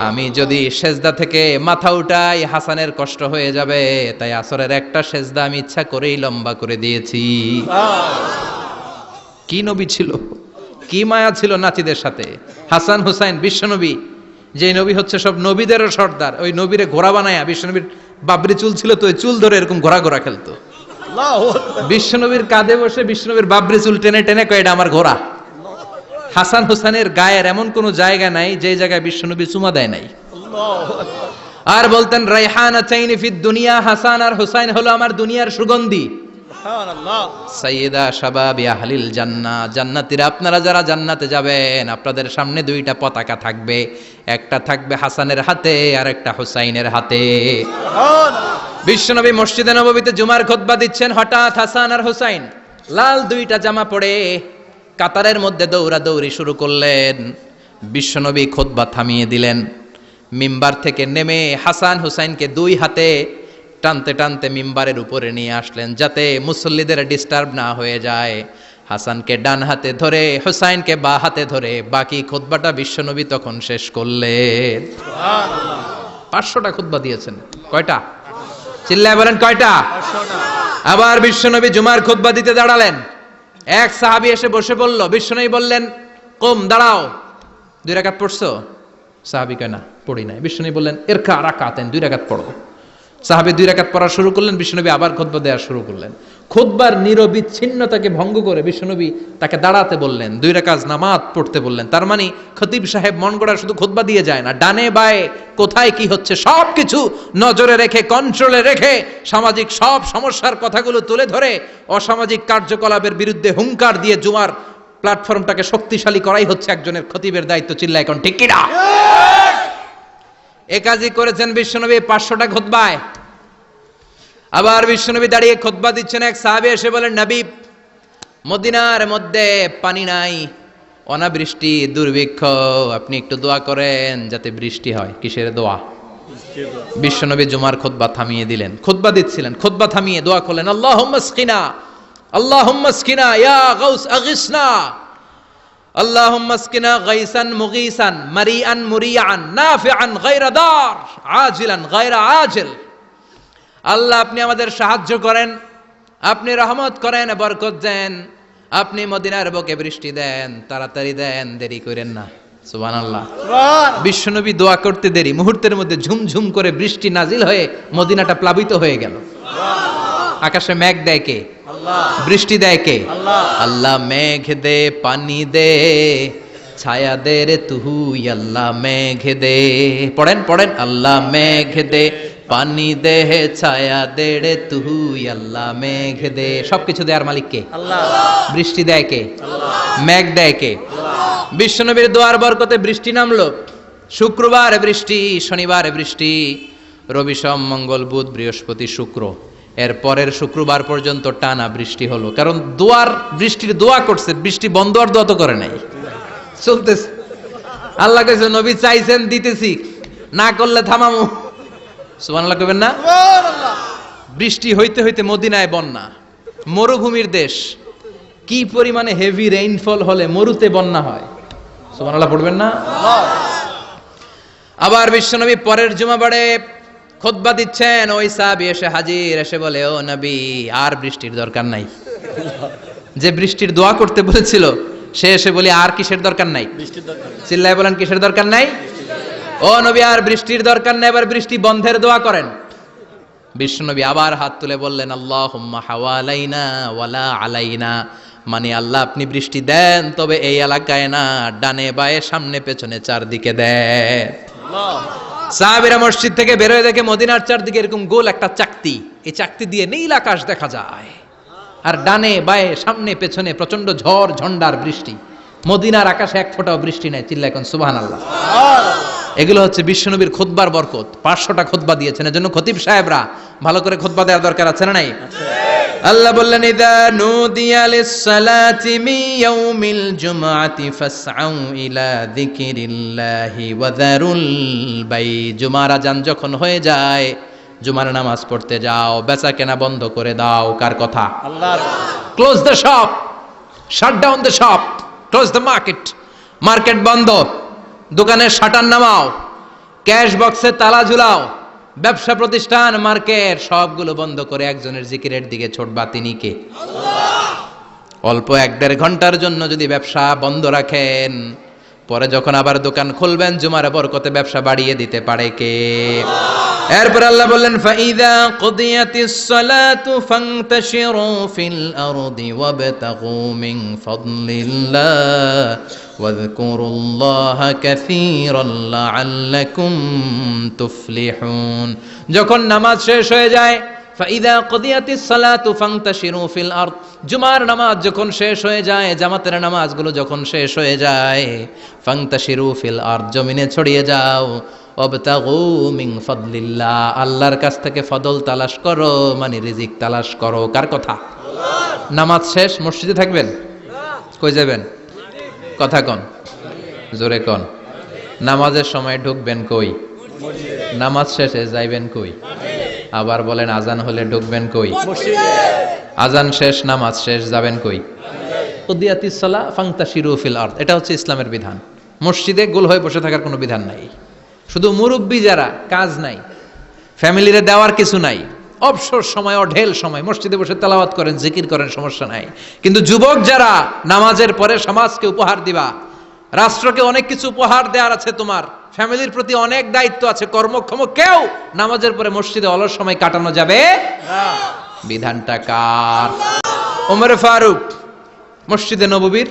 আমি যদি সেজদা থেকে মাথা উঠাই হাসানের কষ্ট হয়ে যাবে, তাই আসরের একটা সেজদা আমি ইচ্ছা করেই লম্বা করে দিয়েছি। কি নবী ছিল, কি মায়া ছিল নাতিদের সাথে। হাসান হুসাইন বিশ্বনবী, যে নবী হচ্ছে সব নবীদেরও সর্দার, ওই নবীরে ঘোড়া বানায়া, বিশ্বনবীর বাবরি চুল ছিল তো, ওই চুল ধরে এরকম ঘোড়া ঘোড়া খেলতো। বিশ্বনবীর কাঁধে বসে বিশ্বনবীর বাবরি চুল টেনে টেনে কয় এটা আমার ঘোড়া। হাসান হুসাইনের গায়ের এমন কোন জায়গা নাই যে জায়গায় বিশ্বনবী চুমা দেয় নাই। আর বলতেন, রাইহানাতাইনি ফিদ দুনিয়া, হাসান আর হুসাইন হলো আমার দুনিয়ার সুগন্ধি। সাইয়্যিদা শাবাবি আহলিল জান্নাহ, জান্নাতীরা আপনারা যারা জান্নাতে যাবেন, আপনাদের সামনে দুইটা পতাকা থাকবে, একটা থাকবে হাসানের হাতে আর একটা হুসাইনের হাতে। বিশ্বনবী মসজিদে নববীতে জুমার খুতবা দিচ্ছেন, হঠাৎ হাসান আর হুসাইন লাল দুইটা জামা পরে কাতারের মধ্যে দৌড়াদৌড়ি শুরু করলেন। বিশ্বনবী খুতবা থামিয়ে দিলেন, মিম্বার থেকে নেমে হাসান হুসাইনকে দুই হাতে টানতে টানতে মিম্বারের উপরে নিয়ে আসলেন, যাতে মুসল্লিদের ডিস্টার্ব না হয়ে যায়। হাসানকে ডান হাতে ধরে, হুসাইনকে বা হাতে ধরে বাকি খুতবাটা বিশ্বনবী তখন শেষ করলেন। 500টা খুতবা দিয়েছেন। কয়টা? চিল্লায় বলেন কয়টা? আবার বিশ্বনবী জুমার খুতবা দিতে দাঁড়ালেন। এক সাহাবী এসে বসে বলল, বিশ্বনবী বললেন, কম, দাঁড়াও, 2 রাকাত পড়ছো? সাহাবী কয় না, পড়ি নাই। বিশ্বনবী বললেন, ইরকা রাকাতান, 2 রাকাত পড়ো। সাহাবী 2 রাকাত পড়া শুরু করলেন, বিশ্বনবী আবার খুতবা দেওয়া শুরু করলেন। খুতবার নিরবিচ্ছিন্নতাকে ভঙ্গ করে বিশ্বনবী তাকে দাঁড়াতে বললেন, 2 রাকাত নামাজ পড়তে বললেন। তার মানে খতিব সাহেব মন গড়া শুধু খুতবা দিয়ে যায় না, ডানে বায়ে কোথায় কি হচ্ছে সবকিছু নজরে রেখে, কন্ট্রোলে রেখে, সামাজিক সব সমস্যার কথাগুলো তুলে ধরে অসামাজিক কার্যকলাপের বিরুদ্ধে হুঙ্কার দিয়ে জুমার প্ল্যাটফর্মটাকে শক্তিশালী করাই হচ্ছে একজনের খতিবের দায়িত্ব। চিল্লায় এখন ঠিক কিনা? এ কাজই করেছেন বিশ্বনবী 500টা খুতবায়। আবার বিশ্বনবী দাঁড়িয়ে খুতবা দিচ্ছেন, এক সাহাবী এসে বলেন, নবী মদিনার মধ্যে পানি নাই, অনাবৃষ্টি, দুর্ভিক্ষ, আপনি একটু দোয়া করেন যাতে বৃষ্টি হয়। কিসের দোয়া? বিশ্বনবী জুমার খুতবা থামিয়ে দিলেন, খুতবা দিচ্ছিলেন, খুতবা থামিয়ে দোয়া করলেন, আল্লাহুম্মা আসকিনা, আল্লাহুম্মা আসকিনা ইয়া গাউস আগিসনা, আল্লাহুম্মা আসকিনা গাইসান মুগীসান মারিআন মুরিআন নাফিআন গায়রা দার আজিলান গায়রা আজিল। আল্লাহ আপনি আমাদের সাহায্য করেন, আপনি রহমত করেন, বরকত দেন, আপনি মদিনার বুকে বৃষ্টি দেন, তাড়াতাড়ি দেন, দেরি করেন না। সুবহানাল্লাহ। বিশ্বনবী দোয়া করতে দেরি, মুহূর্তের মধ্যে ঝুমঝুম করে বৃষ্টি নাজিল হয়ে মদিনাটা প্লাবিত হয়ে গেল। আকাশে মেঘ দেয় কে? বৃষ্টি দেয় কে? আল্লাহ মেঘ দে, পানি দে, ছায়া দে রে তুই, আল্লাহ মেঘ দে। পড়েন পড়েন, আল্লাহ মেঘ দে, পানি দে, ছায়া দে রে তুই, আল্লাহ মেঘ দে। সবকিছু দেয়ার মালিক কে? আল্লাহ। বৃষ্টি দেয় কে? আল্লাহ। মেঘ দেয় কে? বিশ্বনবীর দোয়ার বরকতে বৃষ্টি নামলো। শুক্রবার বৃষ্টি, শনিবার বৃষ্টি, রবি সোম মঙ্গল বুধ বৃহস্পতি শুক্র, এর পরের শুক্রবার পর্যন্ত টানা বৃষ্টি হলো। কারণ দোয়ার, বৃষ্টির দোয়া করছে, বৃষ্টি বন্ধ আর দোয়া তো করে নাই, চলতেছে। আল্লাহ কাছে নবী চাইছেন, দিতেছি, না করলে থামামু। সুবহানাল্লাহ কইবেন না? বৃষ্টি হইতে হইতে মদিনায় বন্যা, মরুভূমির দেশ, কি পরিমাণে হেভি রেইনফল হলে মরুতে বন্যা হয়। সুবহানাল্লাহ পড়বেন না? আবার বিশ্বনবী পরের জুমাবারে খুতবা দিচ্ছেন, ওই সাহাবী এসে হাজির, এসে বলে, ও নবী আর বৃষ্টির দরকার নাই। যে বৃষ্টির দোয়া করতে বলেছিল সে এসে বলে, আর কিসের দরকার নাই? চিল্লায় বলেন, কিসের দরকার নাই? ও নবী আর বৃষ্টির দরকার নাই, এবার বৃষ্টি বন্ধের দোয়া করেন। বিশ্বনবী আবার হাত তুলে বললেন, আল্লাহুম্মা হাওয়ালাইনা ওয়ালা আলাইনা, মানে আল্লাহ আপনি বৃষ্টি দেন, তবে এই এলাকায় না, ডানে বায়ে সামনে পেছনে চারদিকে দেন। সাহাবীরা মসজিদ থেকে বের হয়ে দেখে মদিনার চারদিকে এরকম গোল একটা চাকতি, এই চাকতি দিয়ে নীল আকাশ দেখা যায়। আর ডানে বায়ে সামনে পেছনে প্রচন্ড ঝড় ঝন্ডার বৃষ্টি, মদিনার আকাশে এক ফোঁটাও বৃষ্টি নাই। চিল্লা এখন সুবহানাল্লাহ। এগুলো হচ্ছে বিশ্বনবীর খুতবার বরকত। 500টা খুতবা দিয়েছেন, এজন্য খতিব সাহেবরা ভালো করে খুতবা দেওয়ার দরকার আছে না নাই? আল্লাহ বললেন ইদা নুদিয়া লিস-সালাতি মিন ইয়াউমিল জুমআতি ফাসআউ ইলা যিকিরিল্লাহি ওয়া যারুল বাই। জুমার আযান যখন হয়ে যায়, জুমার নামাজ পড়তে যাও, বেচা কেনা বন্ধ করে দাও। কার কথা? আল্লাহর। Close the shop, shut down the shop, close the market. Market বন্ধ, দোকানের শাটার নামাও, ক্যাশ বক্সে তালা ঝুলাও, ব্যবসা প্রতিষ্ঠান মার্কেট সবগুলো বন্ধ করে একজনের জিকিরের দিকে ছোটবা। তিনি কে? অল্প 1-1.5 ঘন্টার জন্য যদি ব্যবসা বন্ধ রাখেন, পরে যখন আবার দোকান খুলবেন জুমার বরকতে ব্যবসা বাড়িয়ে দিতে পারে কে? এরপর আল্লাহ বললেন ফাইদা কুদিয়াতিস সালাতু ফান্তাশিরু ফিল আরদি ওয়াবতাগু মিন ফাদলিল্লাহ ওয়াযকুরুল্লাহা কাসীরান লাআল্লাকুম তুফলিহুন। যখন নামাজ শেষ হয়ে যায়, ফাইদা কুদিয়াতিস সালাতু ফান্তাশিরু ফিল আরদ, জুমার নামাজ যখন শেষ হয়ে যায়, জামাতের নামাজগুলো যখন শেষ হয়ে যায়, ফান্তাশিরু ফিল আরদ, জমিনে ছড়িয়ে যাও, ওয়াবতাগু মিন ফাদলিল্লাহ, আল্লাহর কাছ থেকে ফদল তালাশ করো, মানে রিজিক তালাশ করো। কার কথা? নামাজ শেষ মসজিদে থাকবেন? কই যাবেন? কথা কন, জোরে কন। নামাজের সময় ঢুকবেন কই? নামাজ শেষে যাইবেন কই? আবার বলেন আজান হলে ঢুকবেন কই? আজান শেষ, নামাজ শেষ, যাবেন কই? কুদিয়াতিস সালাহ ফান্তাশিরু ফিল আরদ, এটা হচ্ছে ইসলামের বিধান। মসজিদে গোল হয়ে বসে থাকার কোনো বিধান নাই। শুধু মুরব্বী যারা, কাজ নাই, ফ্যামিলিরে দেওয়ার কিছু নাই, অবসর সময় অঢেল সময় মসজিদে বসে তেলাওয়াত করেন, জিকির করেন, সমস্যা নাই। কিন্তু যুবক যারা, নামাজের পরে সমাজকে উপহার দিবা, রাষ্ট্রকে অনেক কিছু উপহার দেওয়ার আছে, তোমার ফ্যামিলির প্রতি অনেক দায়িত্ব আছে, কর্মক্ষম কেউ নামাজের পরে মসজিদে অলস সময় কাটানো যাবে না। বিধানটা কার? ওমরে ফারুক মসজিদে নববীর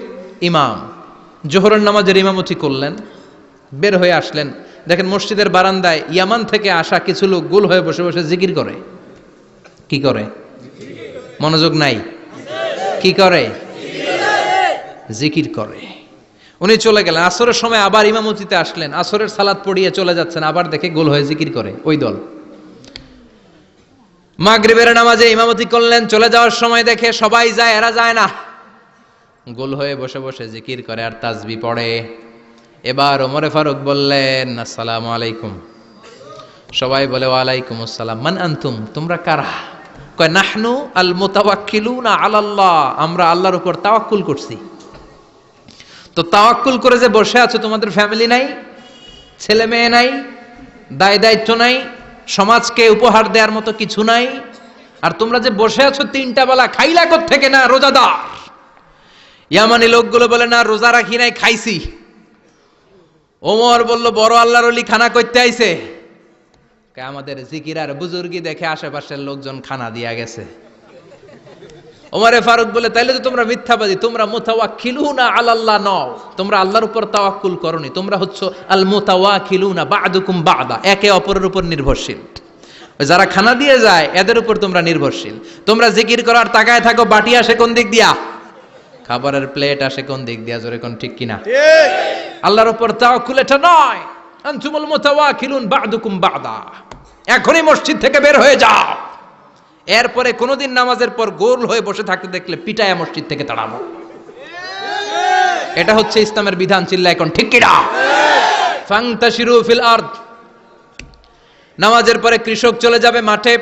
ইমাম, জোহরের নামাজের ইমামতি করলেন, বের হয়ে আসলেন, দেখেন মসজিদের বারান্দায় ইয়ামান থেকে আসা কিছু লোক গোল হয়ে বসে বসে জিকির করে। কি করে? মনোযোগ নাই। কি করে? জিকির করে। উনি চলে গেলেন, আসরের সময় আবার ইমামতিতে আসলেন, আসরের সালাত পড়িয়ে চলে যাচ্ছেন, আবার দেখে গোল হয়ে জিকির করে ওই দল। মাগরিবের নামাজে ইমামতি করলেন, চলে যাওয়ার সময় দেখে সবাই যায়, এরা যায় না, গোল হয়ে বসে বসে জিকির করে আর তাসবিহ পড়ে। এবার ওমরে ফারুক বললেন আসসালামু আলাইকুম। সবাই বলে ওয়ালাইকুম আসসালাম। মান আনতুম, তোমরা কারা? কয় নাহনু আল মুতাওয়াক্কিলুনা আলাল্লাহ, আমরা আল্লাহর উপর তাওয়াক্কুল করছি। তো তাওয়াক্কুল করে যে বসে আছো, তোমাদের ফ্যামিলি নাই, ছেলে মেয়ে নাই, দায় দায়িত্ব নাই, সমাজকে উপহার দেওয়ার মতো কিছু নাই, আর তোমরা যে বসে আছো 3টা বেলা খাইলা কোত্থেকে? না রোজাদার। ইয়ামানি লোকগুলো বলে না রোজা রাখি নাই, খাইছি। ওমর বলল বড় আল্লাহর ওলি খানা করতে আইছে। আমাদের জিকির আর বুজুর্গি দেখে আশেপাশের লোকজন খানা দিয়া গেছে। ওমরে ফারুক বলে তাইলে তো তোমরা মিথ্যাবাদী, তোমরা মুতাওয়াক্কিলুনা আলাল্লাহ নও, তোমরা আল্লাহর উপর তাওয়াক্কুল করনি, তোমরা হচ্ছে আল মুতাওয়াক্কিলুনা বা'দুকুম বা'দা, একে অপরের উপর নির্ভরশীল। যারা খানা দিয়ে যায় এদের উপর তোমরা নির্ভরশীল। তোমরা জিকির করার তাকায় থাকো, বাটি আসে কোন দিক দিয়া, খাবারের প্লেট আসে কোন দিক দিয়া, জোরে কোন ঠিক কিনা? আল্লাহর উপর তাওয়াক্কুল এটা নয়। আনতুমুল মুতাওয়াক্কিলুন বা'দুকুম বা'দা, এখনই মসজিদ থেকে বের হয়ে যাও। এরপরে কোনদিন নামাজের পর গোল হয়ে বসে থাকতে দেখলে পিটায়া মসজিদ থেকে তাড়াবো। এটা হচ্ছে ইসলামের বিধান। চিল্লা এখন ঠিক কিনা? ফান্তাশিরু ফিল আরদ। নামাজের পরে কৃষক চলে যাবে মাঠে,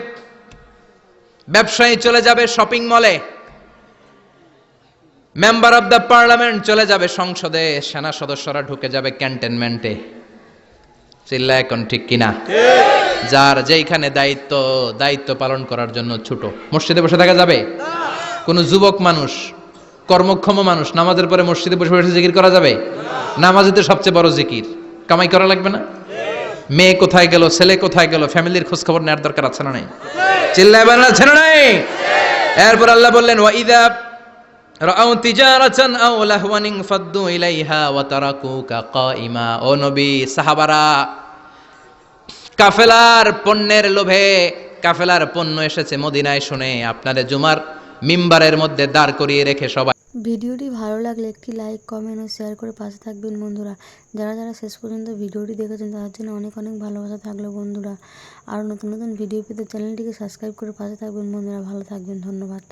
ব্যবসায়ী চলে যাবে শপিং মলে, মেম্বার অব দ্য পার্লামেন্ট চলে যাবে সংসদে, সেনা সদস্যরা ঢুকে যাবে ক্যান্টনমেন্টে। চিল্লা এখন ঠিক কিনা? যার যেইখানে দায়িত্ব পালন করার জন্য ছোট, মসজিদে বসে থাকা যাবে? কোন যুবক মানুষ, কর্মক্ষম মানুষ নামাজের পরে মসজিদে বসে বসে জিকির করা যাবে? নামাজে তো সবচেয়ে বড় জিকির, কামাই করা লাগবে না? মেয়ে কোথায় গেল, ছেলে কোথায় গেল, ফ্যামিলির খোঁজ খবর নেওয়ার দরকার আছে না নাই? চিল্লায় বলেন আছে না নাই? এরপর আল্লাহ বললেন ওয়াইদা রাআউ তিজারাতান আও লাহওয়ান ফাদ্দু ইলাইহা ওয়া তারাকুকা কাইমা। ও নবী, সাহাবারা কাফেলার পণ্যের লোভে, কাফেলার পণ্য এসেছে মদিনায় শুনে আপনাদের জুমার মিম্বারের মধ্যে দাঁড় করিয়ে রেখে সবাই ভিডিওটি ভালো লাগলে একটি লাইক, কমেন্ট ও শেয়ার করে পাশে থাকবেন বন্ধুরা। যারা যারা শেষ পর্যন্ত ভিডিওটি দেখেছেন তাদের জন্য অনেক অনেক ভালোবাসা থাকলো বন্ধুরা। আরও নতুন নতুন ভিডিও পেতে চ্যানেলটিকে সাবস্ক্রাইব করে পাশে থাকবেন বন্ধুরা। ভালো থাকবেন, ধন্যবাদ।